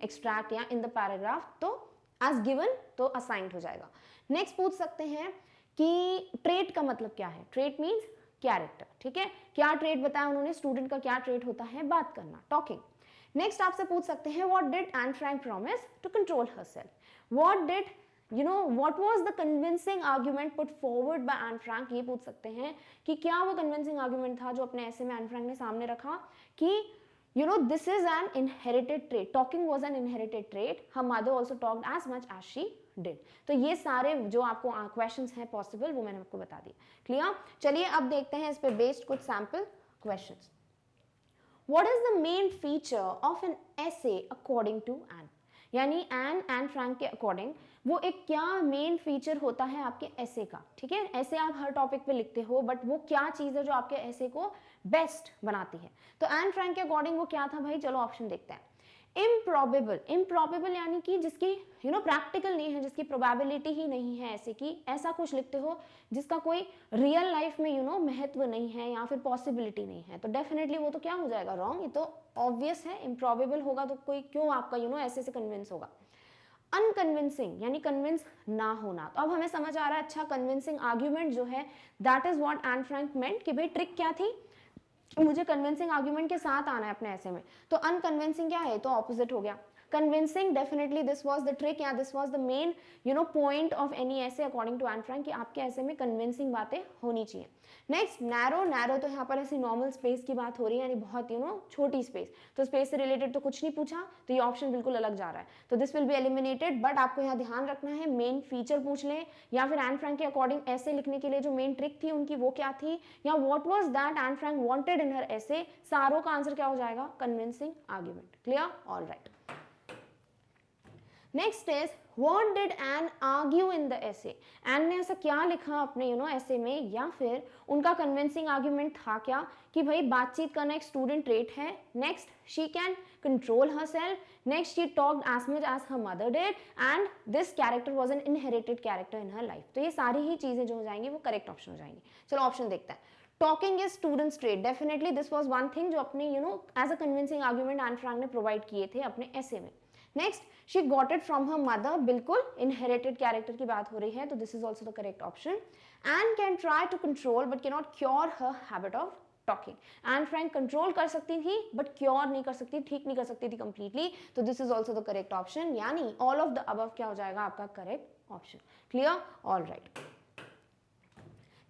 extract या in the paragraph, तो as given तो assigned हो जाएगा। नेक्स्ट पूछ सकते हैं कि trait का मतलब क्या है? trait means कैरेक्टर, ठीक है, क्या ट्रेट बताया उन्होंने, स्टूडेंट का क्या ट्रेट होता है? बात करना, टॉकिंग। नेक्स्ट आपसे पूछ सकते हैं what did Anne Frank promise to control herself, what did what was the convincing argument put forward by Anne Frank. ये पूछ सकते हैं कि क्या वो कन्विंसिंग आर्ग्यूमेंट था जो अपने ऐसे में एन फ्रैंक ने सामने रखा कि this is an inherited trait, talking was an inherited trait, her mother also talked as much as she did। तो ये सारे जो आपको क्वेश्चंस हैं पॉसिबल, वो मैंने आपको बता दिया। क्लियर? चलिए अब देखते हैं इस पे बेस्ड कुछ sample questions. What is the main feature of an essay according to Anne? यानी एन फ्रैंक के अकॉर्डिंग वो एक क्या मेन फीचर होता है आपके ऐसे का, ठीक है? ऐसे आप हर टॉपिक पे लिखते हो, बट वो क्या चीज है जो आपके ऐसे को बेस्ट बनाती है? तो एन फ्रैंक के अकॉर्डिंग वो क्या था भाई? चलो ऑप्शन देखते हैं। इम्प्रॉबेबल, इम्प्रॉबेबल यानी कि जिसकी प्रैक्टिकल नहीं है, जिसकी प्रोबेबिलिटी ही नहीं है ऐसे की, ऐसा कुछ लिखते हो जिसका कोई रियल लाइफ में महत्व नहीं है या फिर पॉसिबिलिटी नहीं है, तो डेफिनेटली वो तो क्या हो जाएगा? रॉन्ग। ये तो ऑब्वियस है, इम्प्रॉबेबल होगा तो कोई क्यों आपका ऐसे से कन्विंस होगा। अनकन्विंसिंग यानी कन्विंस ना होना। तो अब हमें समझ आ रहा है, अच्छा कन्विंसिंग आर्ग्यूमेंट जो है that is what Anne Frank meant, कि भाई ट्रिक क्या थी, मुझे कन्विंसिंग आर्ग्यूमेंट के साथ आना है अपने ऐसे में। तो अनकन्विंसिंग क्या है? तो ऑपोजिट हो गया। Convincing, definitely this was the trick या this was the main point of any essay according to Anne Frank, कि आपके ऐसे में कन्विंसिंग बातें होनी चाहिए। नेक्स्ट नैरो, नैरो तो यहाँ पर ऐसी नॉर्मल स्पेस की बात हो रही है, यानी बहुत छोटी स्पेस, तो स्पेस से रिलेटेड तो कुछ नहीं पूछा, तो ये ऑप्शन बिल्कुल अलग जा रहा है, तो this will be eliminated. But आपको यहाँ ध्यान रखना है, मेन फीचर पूछ लें या फिर एन फ्रैंक के अकॉर्डिंग ऐसे लिखने के लिए जो मेन ट्रिक थी उनकी वो क्या थी, या what was that Anne Frank wanted in her essay, सारों का आंसर क्या हो जाएगा? Convincing argument. Clear? All right. Next is what did Anne argue in the essay, Anne ने ऐसा क्या लिखा अपने ऐसे में, या फिर उनका कन्विंसिंग आर्ग्यूमेंट था क्या कि भाई बातचीत करना एक स्टूडेंट ट्रेट है। Next, she can control herself. Next, she talked as much as her mother did, and this character was an inherited character in her life. तो ये सारी ही चीजें जो हो जाएंगी वो करेक्ट ऑप्शन हो जाएंगी। चलो ऑप्शन देखते हैं। Talking is students trait, definitely this was one thing जो अपने as a convincing argument Anne Frank ने प्रोवाइड किए थे अपने ऐसे में। Next, she got it from her mother, बिल्कुल इनहेरिटेड कैरेक्टर की बात हो रही है, तो this is also the correct option. And can try to control but can not cure her habit of talking, Anne Frank control कर सकती थी बट क्योर नहीं कर सकती, ठीक नहीं कर सकती थी कंप्लीटली, तो this is also the correct option, यानी ऑल ऑफ द अबव क्या हो जाएगा आपका correct option. Clear? All right.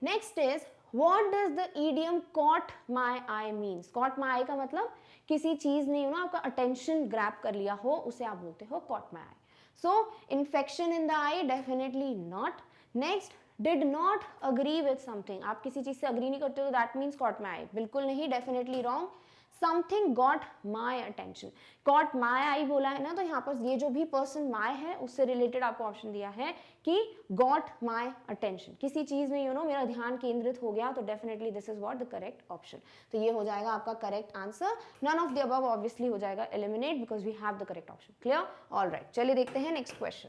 Next is What does the idiom caught my eye means? Caught my eye का मतलब किसी चीज ने आपका अटेंशन ग्रैब कर लिया हो, उसे आप बोलते हो caught my eye. So infection in the eye, definitely not. Next, did not agree with something. आप किसी चीज से अग्री नहीं करते हो, that means caught my eye. बिल्कुल नहीं, definitely wrong. Something got my attention. Caught my eye बोला है ना, तो यहाँ पर ये जो भी पर्सन my है उससे रिलेटेड आपको ऑप्शन दिया है कि got my attention, किसी चीज में मेरा ध्यान केंद्रित हो गया, तो definitely this is what the correct option. तो ये हो जाएगा आपका correct answer. None of the above obviously हो जाएगा eliminate because we have the correct option. Clear? All right, चलिए देखते हैं next question.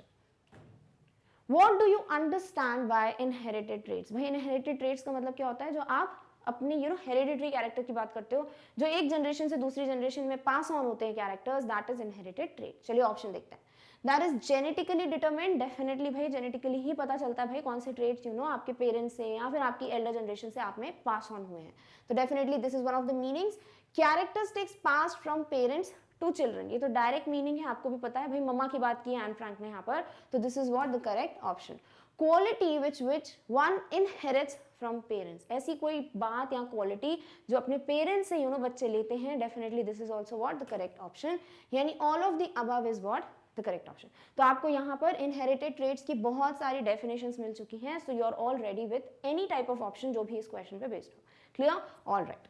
What do you understand by inherited traits? भाई inherited traits का मतलब क्या होता है? जो आप अपने हेरिडिटरी कैरेक्टर की बात करते हो, जो एक जनरेशन से दूसरी जनरेशन में पास ऑन होते हैं characters, that is inherited trait. चलिए ऑप्शन देखते हैं। That is genetically determined, definitely भाई जेनेटिकली ही पता चलता है भाई कौन से ट्रेट्स आपके पेरेंट्स से या फिर आपकी एल्डर जनरेशन से आप में पास ऑन हुए हैं, तो definitely this is one of the meanings. Characteristics pass from parents to children, ये तो डायरेक्ट मीनिंग है, आपको भी पता है भाई, मम्मा की बात की है एन फ्रैंक ने यहाँ पर, तो this is what the correct option. Quality which one inherits from parents, ऐसी कोई बात या क्वालिटी जो अपने पेरेंट्स से बच्चे लेते हैं, definitely this is also what the correct option, यानी all of the above is what the correct option. तो आपको यहाँ पर इनहेरिटेड ट्रेट्स की बहुत सारी डेफिनेशंस मिल चुकी हैं, so you are all ready with any type of option जो भी इस क्वेश्चन पे बेस्ड हो। Clear? All right.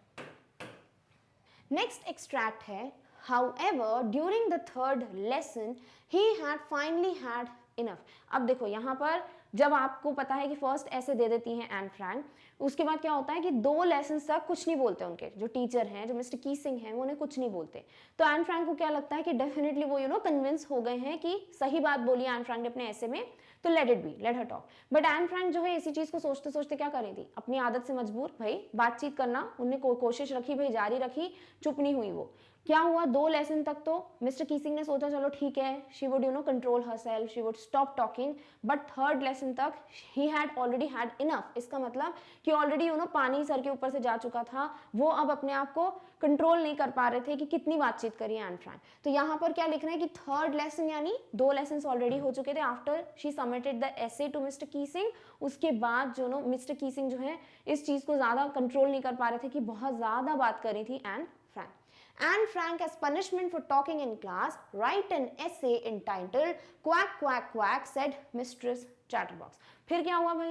Next extract है, however during the third lesson he had finally had enough। अब देखो यहाँ पर जब आपको पता है कि फर्स्ट ऐसे दे देती हैं एन फ्रैंक, उसके बाद क्या होता है कि 2 लेसन तक कुछ नहीं बोलते, उनके जो टीचर हैं, जो मिस्टर कीसिंग हैं, वो उन्हें कुछ नहीं बोलते। तो एन फ्रैंक को क्या लगता है कि डेफिनेटली वो कन्विंस हो गए हैं कि सही बात बोली एन फ्रैंक ने अपने ऐसे में, तो let it be, let her talk. But N Frank जो है इसी चीज को सोचते सोचते क्या कर रही थी, अपनी आदत से मजबूर, भाई बातचीत करना उन्हें कोशिश रखी, भाई जारी रखी, चुप नहीं हुई वो। क्या हुआ, 2 लेसन तक तो मिस्टर कीसिंग ने सोचा चलो ठीक है, she would control herself, she would stop talking, but third lesson तक ही हैड ऑलरेडी हैड इनफ। इसका मतलब कि ऑलरेडी पानी सर के ऊपर से जा चुका था, वो अब अपने आप को कंट्रोल नहीं कर पा रहे थे कि कितनी बातचीत करी एन फ्रैंक। तो यहाँ पर क्या लिखना है कि थर्ड लेसन यानी 2 लेसन ऑलरेडी हो चुके थे after she submitted the essay to mister Keesing. उसके बाद जो मिस्टर कीसिंग जो है इस चीज को ज्यादा कंट्रोल नहीं कर पा रहे थे कि बहुत ज्यादा बात करी थी Anne Frank. Anne Frank, as punishment for talking in class, write an essay entitled "Quack Quack Quack," said Mistress Chatterbox। फिर क्या हुआ भाई,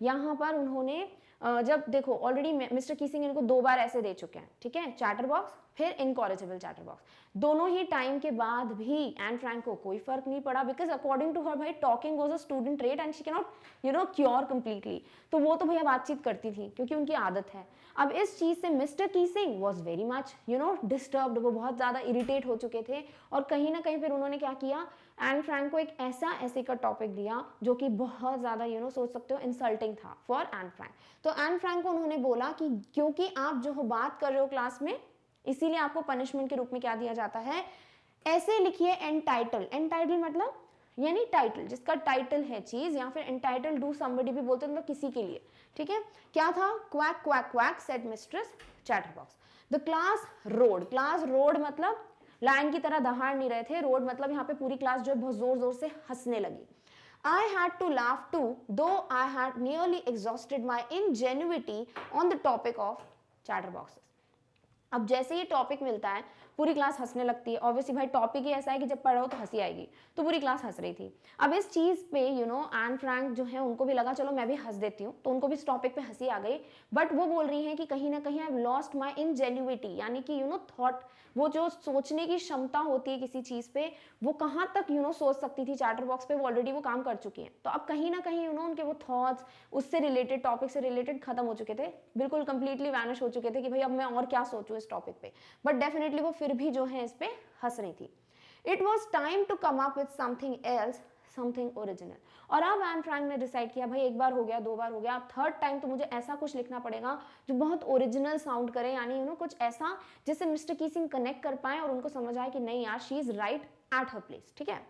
यहाँ पर उन्होंने जब देखो ऑलरेडी मिस्टर कीसिंग इनको 2 बार ऐसे दे चुके हैं, ठीक है, चैटरबॉक्स फिर इनकॉरेजिबल चैटरबॉक्स, दोनों ही टाइम के बाद भी एन फ्रैंक को कोई फर्क नहीं पड़ा, बिकॉज अकॉर्डिंग टू हर भाई talking was a student trait and she can not cure completely. तो वो तो भैया बातचीत करती थी क्योंकि उनकी आदत है। अब इस चीज से mister Keesing was very much disturbed, वो बहुत ज्यादा इरिटेट हो चुके थे, और कहीं ना कहीं फिर उन्होंने क्या किया, एन फ्रैंक को एक ऐसा ऐसे का टॉपिक दिया जो कि बहुत ज्यादा सोच सकते हो इंसल्टिंग था फॉर एन फ्रैंक। तो एन फ्रैंक को उन्होंने बोला कि क्योंकि आप जो बात कर रहे हो क्लास में, इसीलिए आपको पनिशमेंट के रूप में क्या दिया जाता है, ऐसे लिखिए एंटाइटल। एंटाइटल मतलब यानी टाइटल, जिसका टाइटल है चीज, या फिर एंटाइटल टू समबडी भी बोलते हैं, मतलब किसी के लिए, ठीक है। क्या था, quack quack quack said mistress chatterbox. The class road मतलब लाइन की तरह दहाड़ नहीं रहे थे, रोड मतलब यहाँ पे पूरी क्लास जो है बहुत जोर जोर से हंसने लगी। I had to laugh too, though I had nearly exhausted my ingenuity on the topic of chatterboxes। अब जैसे ही टॉपिक मिलता है पूरी क्लास हंसने लगती है, ऑब्वियसली भाई टॉपिक ही ऐसा है कि जब पढ़ो तो हंसी आएगी, तो पूरी क्लास हंस रही थी। अब इस चीज पे एन फ्रैंक जो है उनको भी लगा चलो मैं भी हंस देती हूँ, तो उनको भी इस टॉपिक पे हंसी आ गई। बट वो बोल रही हैं कि कहीं ना कहीं आई हैव लॉस्ट माय इंजेन्युइटी, यानी कि थॉट, वो जो सोचने की क्षमता होती है किसी चीज पे, वो कहाँ तक सोच सकती थी चैटरबॉक्स पे, वो ऑलरेडी वो काम कर चुकी है। तो अब कहीं ना कहीं उनके वो थॉट्स उससे रिलेटेड, टॉपिक से रिलेटेड खत्म हो चुके थे, बिल्कुल कंप्लीटली वैनिश हो चुके थे कि भाई अब मैं और क्या सोचूं इस टॉपिक पे। बट डेफिनेटली वो फिर भी जो है इस पे हंस रही थी। It was time to come up with something else, something original. और अब एन फ्रैंक ने डिसाइड किया भाई एक बार हो गया, 2 बार हो गया, अब थर्ड टाइम तो मुझे ऐसा कुछ लिखना पड़ेगा जो बहुत ओरिजिनल साउंड करे, यानी कुछ ऐसा जिससे मिस्टर कीसिंग कनेक्ट कर पाए और उनको समझ आए कि नहीं यार, she is right at her place, ठीक है।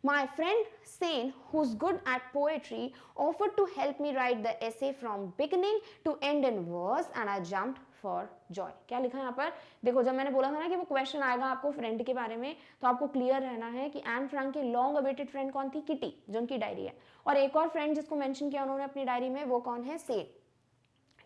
My friend Sane, who's good at poetry, offered to help me write the essay from beginning to end in verse, and I jumped for joy। क्या लिखा है यहाँ पर, देखो जब मैंने बोला था ना कि वो क्वेश्चन आएगा आपको फ्रेंड के बारे में, तो आपको क्लियर रहना है कि एन फ्रैंक की लॉन्ग अवेटेड फ्रेंड कौन थी, किटी, जो उनकी डायरी है, और एक और फ्रेंड जिसको मेंशन किया उन्होंने अपनी डायरी में, वो कौन है, सेन,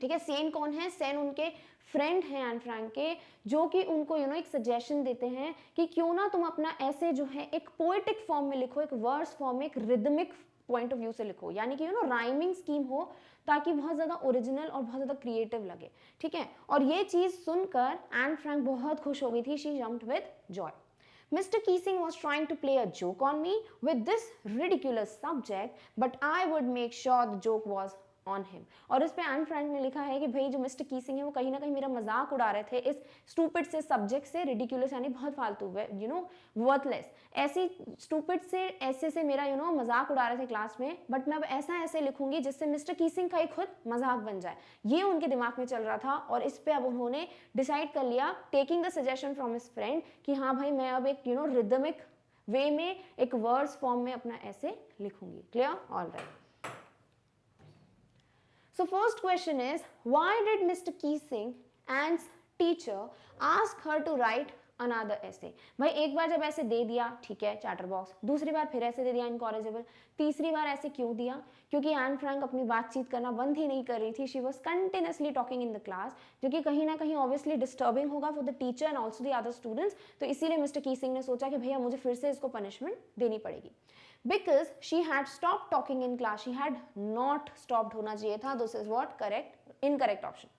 ठीक है। सेन कौन है, सेन उनके फ्रेंड हैं एन फ्रैंक के, जो कि उनको एक सजेशन देते हैं कि क्यों ना तुम अपना ऐसे जो है एक पोएटिक फॉर्म में लिखो, एक वर्स फॉर्म में, एक रिदमिक पॉइंट ऑफ व्यू से लिखो, यानी कि राइमिंग स्कीम हो, ताकि बहुत ज्यादा ओरिजिनल और बहुत ज्यादा क्रिएटिव लगे, ठीक है। और ये चीज सुनकर एन फ्रैंक बहुत खुश हो गई थी, she jumped with Joy. Mr. Keesing was trying to play a joke on me with this ridiculous subject, but I would make sure the joke was on him. और इस पे एन फ्रैंक ने लिखा है कि भाई जो मिस्टर कीसिंग है वो कहीं ना कहीं मेरा मजाक उड़ा रहे थे इस स्टूपिड से सब्जेक्ट से, रिडिकुलस यानी बहुत फालतू, वर्थलेस, ऐसी स्टूपिड से ऐसे से मेरा मजाक उड़ा रहे थे क्लास में, बट मैं अब ऐसा ऐसे लिखूंगी जिससे मिस्टर कीसिंग का ही खुद मजाक बन जाए, ये उनके दिमाग में चल रहा था। और इस पे अब उन्होंने डिसाइड कर लिया, taking the suggestion from his friend, कि हाँ भाई मैं अब एक रिदमिक वे में एक वर्स फॉर्म में अपना ऐसे लिखूंगी। Clear? All right. So first question is, why did Mr. Keesing, Anne's teacher, ask her to write another ऐसे। भाई एक बार जब ऐसे दे दिया ठीक है चैटर बॉक्स, दूसरी बार फिर ऐसे दे दिया इनकॉरेजिबल, तीसरी बार ऐसे क्यों दिया? क्योंकि एन फ्रैंक अपनी बातचीत करना बंद ही नहीं कर रही थी, she was continuously talking in the class, जो कि कहीं ना कहीं ऑब्वियसली डिस्टर्बिंग होगा for the teacher and also the other students. तो इसीलिए मिस्टर की सिंह ने सोचा कि भैया मुझे फिर से इसको पनिशमेंट देनी पड़ेगी। Because she had stopped talking in class, she had not stopped होना चाहिए था, this is what correct, incorrect option.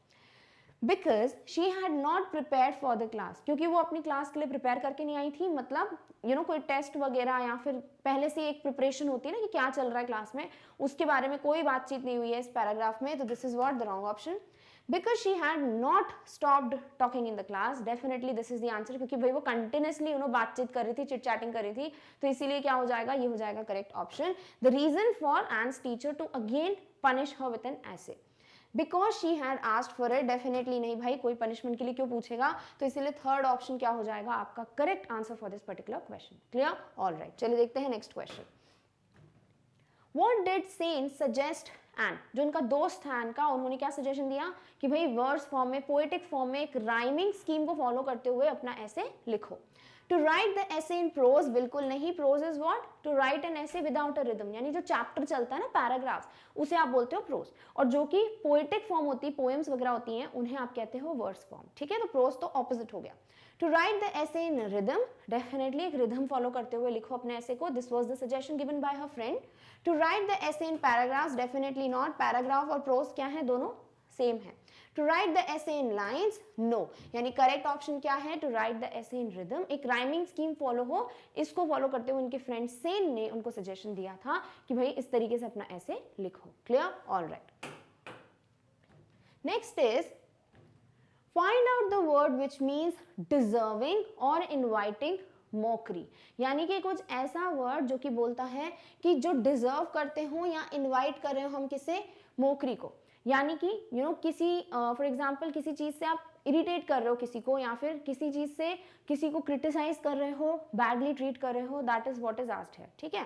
Because she had not prepared for the class, क्योंकि वो अपनी क्लास के लिए प्रिपेयर करके नहीं आई थी, मतलब कोई टेस्ट वगैरह या फिर पहले से एक प्रिपरेशन होती है ना कि क्या चल रहा है क्लास में, उसके बारे में कोई बातचीत नहीं हुई है इस पैराग्राफ में, तो this is what the wrong option. Because she had not stopped talking in the class, definitely this is the answer, क्योंकि भाई वो कंटिन्यूसली बातचीत कर रही थी, चिट चैटिंग कर रही थी, तो इसीलिए क्या हो जाएगा, ये हो जाएगा correct option. The reason for Anne's teacher to again punish her with an essay, because she had asked for it, definitely नहीं भाई, कोई पनिशमेंट के लिए क्यों पूछेगा, तो इसीलिए थर्ड ऑप्शन क्या हो जाएगा आपका correct answer for this particular question. Clear? All right, चलिए देखते हैं next question. What did Saint suggest and जो उनका दोस्त था एन का, उन्होंने क्या सजेशन दिया कि भाई वर्ड्स फॉर्म में, पोएटिक फॉर्म में एक राइमिंग स्कीम को फॉलो करते हुए अपना ऐसे लिखो। To write the essay in prose, बिल्कुल नहीं, prose is what, to write an essay without a rhythm, यानी जो चैप्टर चलता है ना पैराग्राफ्स, उसे आप बोलते हो प्रोज, और जो कि पोएटिक फॉर्म होती है, पोएम्स वगैरह होती हैं, उन्हें आप कहते हो वर्ड्स फॉर्म। ठीक है, तो प्रोज तो ऑपोजिट हो गया। To write the essay in rhythm, definitely एक रिदम फॉलो करते हुए लिखो अपने ऐसे को, this was the suggestion given by her friend. To write the essay in paragraphs, definitely not, paragraph और प्रोज क्या है, दोनों सेम है। To write the essay in lines, no, यानी करेक्ट ऑप्शन क्या है, to write the essay in rhythm, एक rhyming scheme follow हो, इसको फॉलो करते हुए उनके फ्रेंड सेन ने उनको सजेशन दिया था कि भाई इस तरीके से अपना ऐसे लिखो। Clear? All right, next is find out the word which means deserving और इनवाइटिंग मॉकरी, यानी कि कुछ ऐसा वर्ड जो कि बोलता है कि जो डिजर्व करते हो या इनवाइट कर रहे हो हम किसे, मोकरी को, यानी कि किसी फॉर एग्जांपल किसी चीज से आप इरिटेट कर रहे हो किसी को, या फिर किसी चीज से किसी को क्रिटिसाइज कर रहे हो, बैडली ट्रीट कर रहे हो, that is what is asked here. ठीक है,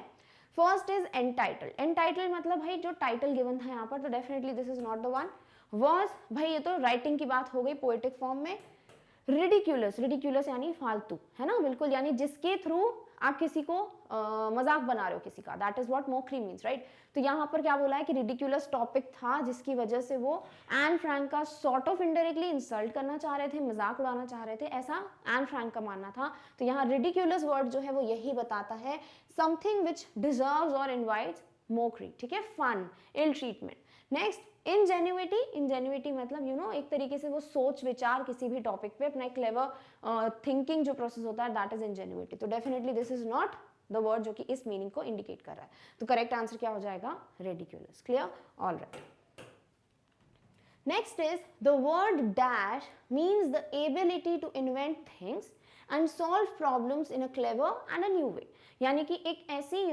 फर्स्ट इज एंटाइटल्ड। एंटाइटल्ड मतलब भाई जो टाइटल गिवन था यहाँ पर, तो definitely this is not the one. Verse, भाई ये तो राइटिंग की बात हो गई पोएटिक फॉर्म में। रिडिक्यूलस, रिडिक्यूलस यानी फालतू, है ना, बिल्कुल, यानी जिसके थ्रू आप किसी को मजाक बना रहे हो किसी का, that is what mockery means, right. तो यहाँ पर क्या बोला है कि रिडिक्यूलस टॉपिक था जिसकी वजह से वो एन फ्रैंक का सॉर्ट ऑफ इनडायरेक्टली इंसल्ट करना चाह रहे थे, मजाक उड़ाना चाह रहे थे, ऐसा एन फ्रैंक का मानना था। तो यहाँ रिडिक्यूलस वर्ड जो है वो यही बताता है, समथिंग विच डिजर्व्स और इनवाइट्स मॉकरी। ठीक है, फन, इल ट्रीटमेंट। नेक्स्ट इंजेन्युइटी, इंजेन्युइटी मतलब एक तरीके से वो सोच विचार किसी भी टॉपिक पे अपना एक क्लेवर थिंकिंग जो प्रोसेस होता है, दैट इज इंजेन्युइटी। तो definitely this is not the word जो कि इस मीनिंग को इंडिकेट कर रहा है। तो करेक्ट आंसर क्या हो जाएगा, ridiculous. Clear? All right, next is the word dash means the ability to invent things and solve problems in a clever and a new way, यानी कि एक ऐसी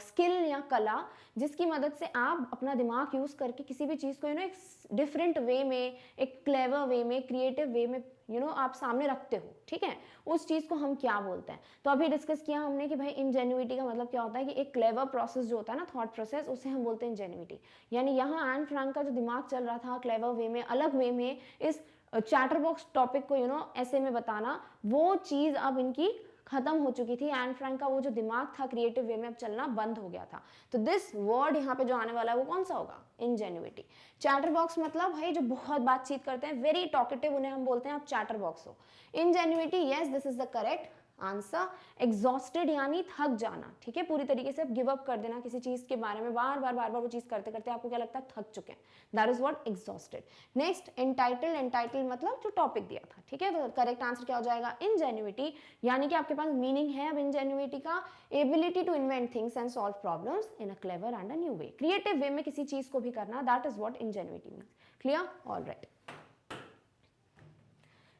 स्किल या कला जिसकी मदद से आप अपना दिमाग यूज करके किसी भी चीज को एक डिफरेंट वे में, एक क्लेवर वे में, क्रिएटिव वे में आप सामने रखते हो। ठीक है, उस चीज को हम क्या बोलते हैं? तो अभी डिस्कस किया हमने कि भाई इंजेन्युइटी का मतलब क्या होता है कि एक क्लेवर प्रोसेस जो होता है ना, थॉट प्रोसेस, उसे हम बोलते हैं इंजेन्युइटी। यानी यहाँ एन फ्रैंक का जो दिमाग चल रहा था क्लेवर वे में, अलग वे में इस चैटर बॉक्स टॉपिक को ऐसे में बताना, वो चीज अब इनकी खत्म हो चुकी थी। एन फ्रैंक का वो जो दिमाग था क्रिएटिव वे में अब चलना बंद हो गया था। तो दिस वर्ड यहाँ पे जो आने वाला है वो कौन सा होगा, इंजेन्युइटी। चैटर बॉक्स मतलब भाई जो बहुत बातचीत करते हैं, वेरी टॉकेटिव, उन्हें हम बोलते हैं आप चैटर बॉक्स हो। Ingenuity, yes this is the correct answer. Exhausted यानी थक जाना। ठीक है, पूरी तरीके से गिव अप कर देना किसी चीज के बारे में, बार बार वो चीज करते करते आपको क्या लगता है, थक चुके हैं, that is what exhausted. Next entitled, entitled मतलब जो टॉपिक दिया था। ठीक है, तो करेक्ट आंसर क्या हो जाएगा, इंजेन्युइटी, यानी कि आपके पास मीनिंग है अब इंजेन्युइटी का, ability to invent things and solve problems in a clever and a new way, creative way में किसी चीज को भी करना, that is what ingenuity means. Clear? All right,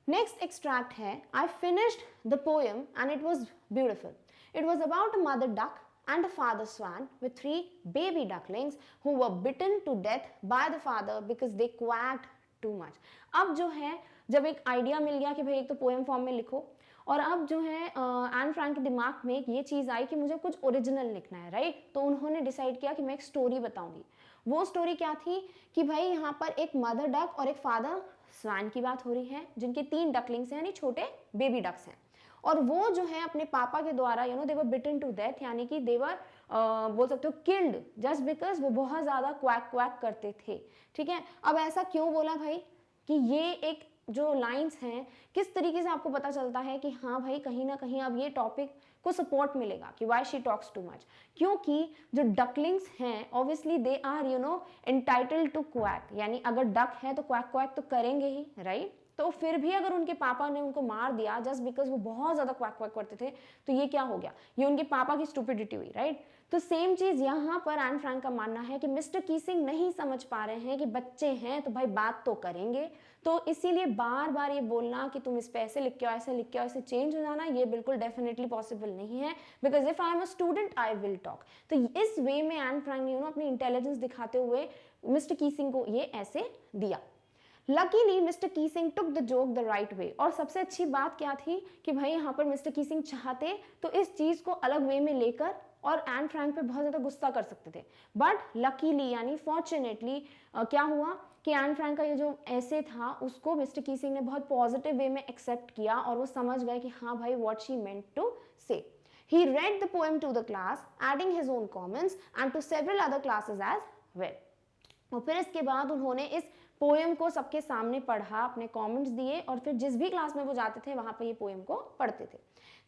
next extract है, I finished the poem and it was beautiful. It was about a mother duck and a father swan with 3 baby ducklings who were bitten to death by the father because they quacked too much. अब जो है, जब एक idea मिल गया कि भाई एक तो पोएम फॉर्म में लिखो, और अब जो है एन फ्रैंक के दिमाग में एक ये चीज़ आई कि मुझे कुछ ओरिजिनल लिखना है, राइट। तो उन्होंने डिसाइड किया कि मैं एक स्टोरी बताऊंगी। वो स्टोरी क्या थी कि भाई यहाँ पर एक मदर डक और एक फादर स्वान की बात हो रही है, जिनके 3 डकलिंग्स हैं, यानी छोटे बेबी डक्स हैं और वो जो है अपने पापा के द्वारा दे वर बिटन टू डेथ, यानी कि दे वर बोल सकते हो किल्ड जस्ट बिकॉज वो बहुत ज़्यादा क्वैक क्वैक करते थे। ठीक है, अब ऐसा क्यों बोला भाई कि ये एक जो लाइंस हैं किस तरीके से आपको पता चलता है कि हाँ भाई कहीं ना कहीं अब ये टॉपिक को सपोर्ट मिलेगा कि why she talks too much, क्योंकि जो डकलिंग्स हैं obviously they are entitled to quack, यानी अगर डक है तो क्वैक क्वैक तो करेंगे ही, राइट। तो फिर भी अगर उनके पापा ने उनको मार दिया जस्ट बिकॉज वो बहुत ज्यादा क्वैक क्वैक करते थे, तो ये क्या हो गया, ये उनके पापा की स्टुपिडिटी हुई, राइट। तो सेम चीज यहाँ पर एन फ्रैंक का मानना है कि मिस्टर कीसिंग नहीं समझ पा रहे हैं कि बच्चे हैं तो भाई बात तो करेंगे, तो इसीलिए बार बार ये बोलना कि तुम इस पे ऐसे लिख के आओ, ऐसे लिख के आओ, ऐसे चेंज हो जाना, ये बिल्कुल डेफिनेटली पॉसिबल नहीं है, because if I am a student I will talk. तो इस वे में एन फ्रैंक ने अपनी इंटेलिजेंस दिखाते हुए मिस्टर कीसिंग को ये ऐसे दिया। Luckily mister Keesing took the joke the right way, और सबसे अच्छी बात क्या थी कि भाई यहाँ पर मिस्टर कीसिंग चाहते तो इस चीज को अलग वे में लेकर और एन फ्रैंक पे बहुत ज्यादा गुस्सा कर सकते थे, बट लकीली यानी फॉर्चुनेटली क्या हुआ कि एन फ्रैंक का ये जो ऐसे था उसको मिस्टर कीसिंग ने बहुत पॉजिटिव वे में एक्सेप्ट किया और वो समझ गए कि हाँ भाई व्हाट शी मेंट टू से। He read the poem to the class, adding his own comments and to several other classes as well. और फिर इसके बाद उन्होंने इस पोएम को सबके सामने पढ़ा, अपने कमेंट्स दिए और फिर जिस भी क्लास में वो जाते थे वहां पर ये पोएम को पढ़ते थे।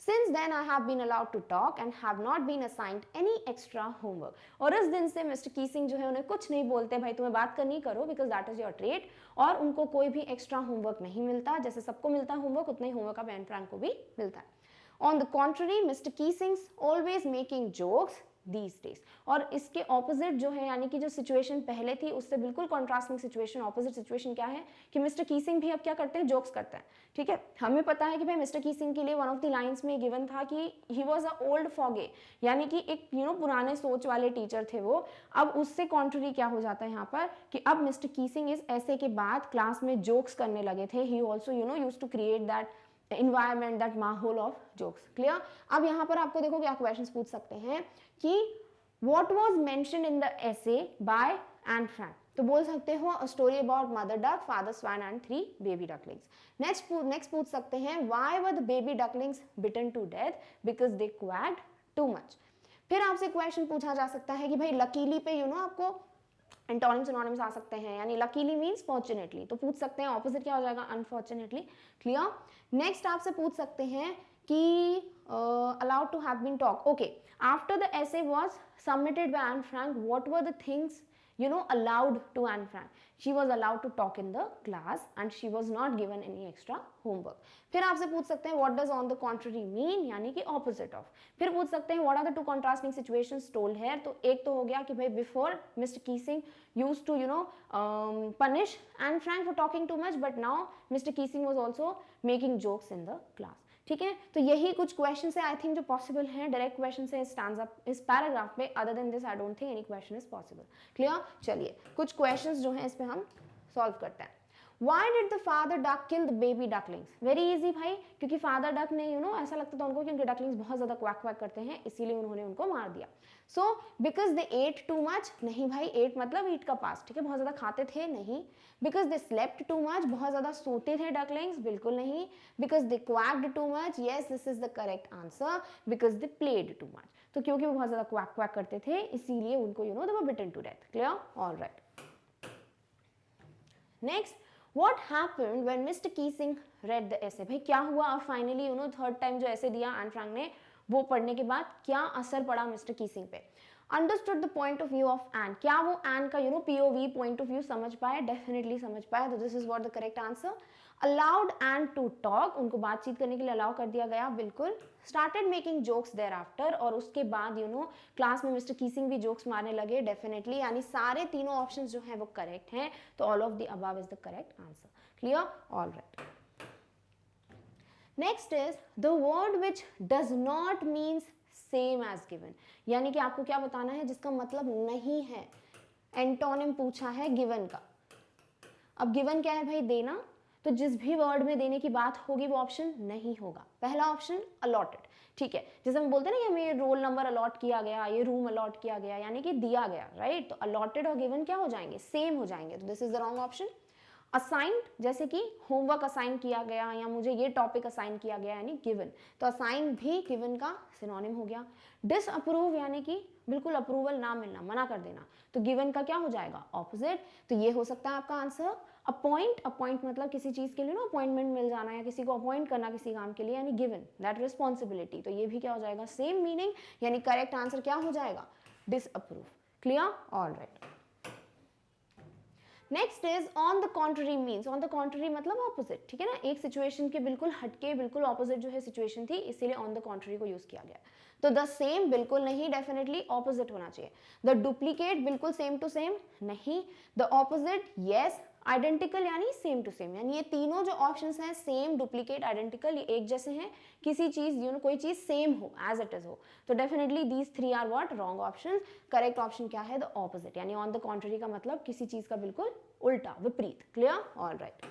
Since then I have been allowed to talk and have not been assigned any extra homework. और इस दिन से मिस्टर कीसिंग जो है उन्हें कुछ नहीं बोलते भाई तुम्हें बात करनी करो because that is your trait, और उनको कोई भी एक्स्ट्रा होमवर्क नहीं मिलता, जैसे सबको मिलता है होमवर्क उतना ही होमवर्क अब एन फ्रैंक को भी मिलता है। On the contrary, Mr. Keesing's always making jokes these days. और इसके ऑपोजिट जो है यानी कि जो सिचुएशन पहले थी उससे बिल्कुल कॉन्ट्रास्टिंग सिचुएशन, ऑपोजिट सिचुएशन क्या है कि मिस्टर कीसिंग भी अब क्या करते हैं, जोक्स करते हैं। ठीक है, हमें पता है कि भाई मिस्टर कीसिंग के लिए वन ऑफ द लाइंस में गिवन था कि ही वॉज अ ओल्ड फॉगे, यानी कि एक पुराने सोच वाले टीचर थे वो। अब उससे कॉन्ट्ररी क्या हो जाता है यहाँ पर कि अब मिस्टर कीसिंग इस ऐसे के बाद क्लास में जोक्स करने लगे थे। He also use to create that environment, that माहौल of jokes. Clear? अब यहाँ पर आपको देखो क्या क्वेश्चंस पूछ सकते हैं कि what was mentioned in the essay by Anne Frank? तो बोल सकते हो a story about mother duck, father swan and 3 baby ducklings. Next पूछ सकते हैं why were the baby ducklings bitten to death? Because they quacked too much. फिर आपसे question पूछा जा सकता है कि भाई लकीली पे आपको एंटोनिम्स सिनोनिम्स आ सकते हैं, यानी लकीली मीन्स फॉर्चुनेटली, तो पूछ सकते हैं ऑपोजिट क्या हो जाएगा, अनफॉर्चुनेटली। क्लियर? नेक्स्ट आपसे पूछ सकते हैं कि allowed to have been talk, okay, after the essay was submitted by Anne Frank what were the things allowed to Anne Frank? She was allowed to talk in the class and she was not given any extra homework. फिर आपसे पूछ सकते हैं what does on the contrary mean, यानी कि opposite of. फिर पूछ सकते हैं what are the two contrasting situations told here? तो एक तो हो गया कि भाई before Mr. Keesing used to punish Anne Frank for talking too much, but now Mr. Keesing was also making jokes in the class. ठीक है, तो यही कुछ क्वेश्चन है आई थिंक जो पॉसिबल हैं, डायरेक्ट क्वेश्चन है स्टैंजा इस पैराग्राफ में, other than this I don't think any question is possible. Clear? चलिए कुछ क्वेश्चंस जो हैं इस पे हम सॉल्व करते हैं। Why did the father duck kill the baby ducklings? Very easy भाई, क्योंकि father duck ने ऐसा लगता था उनको कि उनके ducklings बहुत ज्यादा क्वैक क्वैक करते हैं, इसीलिए उन्होंने उनको मार दिया। So because they ate too much, नहीं भाई, ate मतलब eat का past, ठीक है, बहुत ज्यादा खाते थे नहीं। Because they slept too much, बहुत ज्यादा सोते थे ducklings, बिल्कुल नहीं। Because they quacked too much, yes this is the correct answer, because they played too much, तो क्योंकि वो बहुत ज्यादा क्वैक क्वैक करते थे इसीलिए उनको they were bitten to death. Clear? All right. Next, what happened when Mr. Keesing read the essay? भाई क्या हुआ अब फाइनली थर्ड टाइम जो ऐसे दिया एन फ्रैंक ने, वो पढ़ने के बाद क्या असर पड़ा मिस्टर कीसिंग पे? Understood the point of view of Anne, क्या वो एन का POV पॉइंट ऑफ व्यू समझ पाए? डेफिनेटली समझ पाए, तो this is what the correct answer. Allowed Anne to talk, उनको बातचीत करने के लिए अलाउ कर दिया गया, बिल्कुल। Started making jokes thereafter, और उसके बाद क्लास में मिस्टर कीसिंग भी जोक्स मारने लगे, डेफिनेटली, यानी सारे तीनों ऑप्शंस जो हैं वो करेक्ट हैं, तो all of the above is the correct answer. Clear? All right. Next is the word which does not means same as given, यानी कि आपको क्या बताना है जिसका मतलब नहीं है। एंटोनिम पूछा है गिवन का। अब गिवन क्या है भाई? देना, तो जिस भी वर्ड में देने की बात होगी वो ऑप्शन नहीं होगा। पहला ऑप्शन अलॉटेड, ठीक है, जैसे हम बोलते हैं ना कि हमें रोल नंबर अलॉट किया गया, ये रूम अलॉट किया गया, यानी कि दिया गया, राइट। तो अलॉटेड और गिवन क्या हो जाएंगे? सेम हो जाएंगे, तो this is the wrong option. Assigned जैसे कि होमवर्क असाइन किया गया या मुझे ये टॉपिक असाइन किया गया यानी गिवन, तो असाइन भी गिवन का सिनोनिम हो गया। डिसअप्रूव यानी कि बिल्कुल अप्रूवल ना मिलना, मना कर देना, तो गिवन का क्या हो जाएगा ऑपोजिट, तो ये हो सकता है आपका आंसर। अपॉइंट, अपॉइंट मतलब किसी चीज के लिए ना अपॉइंटमेंट मिल जाना या किसी को अपॉइंट करना किसी काम के लिए, यानी गिवन दैट रिस्पॉन्सिबिलिटी, तो ये भी क्या हो जाएगा सेम मीनिंग, यानी करेक्ट आंसर क्या हो जाएगा disapprove. Clear, alright. Next is on the contrary means, on the contrary मतलब ऑपोजिट, ठीक है ना, एक सिचुएशन के बिल्कुल हटके बिल्कुल ऑपोजिट जो है सिचुएशन थी, इसीलिए ऑन द कॉन्ट्ररी को यूज किया गया। तो द सेम बिल्कुल नहीं, डेफिनेटली ऑपोजिट होना चाहिए। द डुप्लीकेट बिल्कुल सेम टू सेम नहीं, द ऑपोजिट यस, आइडेंटिकल यानी सेम टू सेम, यानी ये तीनों जो ऑप्शंस हैं सेम, डुप्लीकेट, आइडेंटिकल, ये एक जैसे हैं, किसी चीज कोई चीज सेम हो, एज इट इज हो, तो definitely these three are what wrong option. Correct option क्या है द ऑपोजिट, यानी ऑन द कॉन्ट्ररी का मतलब किसी चीज का बिल्कुल उल्टा, विपरीत। Clear, all right.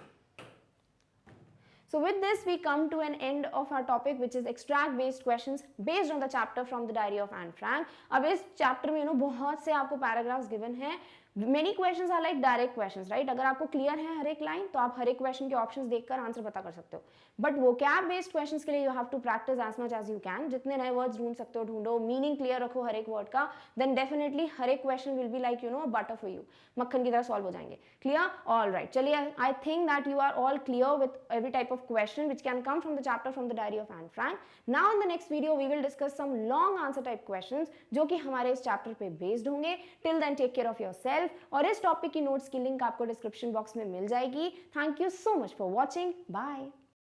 So with this we come to an end of our topic which is extract based questions based on the chapter from the diary of Anne Frank। अब इस चैप्टर में बहुत से आपको पैराग्राफ्स गिवन हैं, many questions are like direct questions, right, अगर आपको clear है हर एक लाइन तो आप हर एक क्वेश्चन के ऑप्शंस देखकर आंसर पता कर सकते हो, बट वोकैब बेस्ड क्वेश्चंस के लिए you have to practise as much as you can, जितने नए वर्ड्स ढूंढ सकते हो ढूंढो, मीनिंग क्लियर रखो हर एक वर्ड का, देन डेफिनेटली हर एक question will be like butter for you, मक्खन की तरह सॉल्व हो जाएंगे। क्लियर, ऑलराइट, चलिए I think that you are all clear with every type of question which can come from the chapter from the diary of Anne Frank। Now in the next video we will discuss some long answer type questions जो कि हमारे इस chapter पे based होंगे। Till then take care of yourself, और इस topic की notes की लिंक आपको डिस्क्रिप्शन बॉक्स में मिल जाएगी। Thank you so much for watching, bye.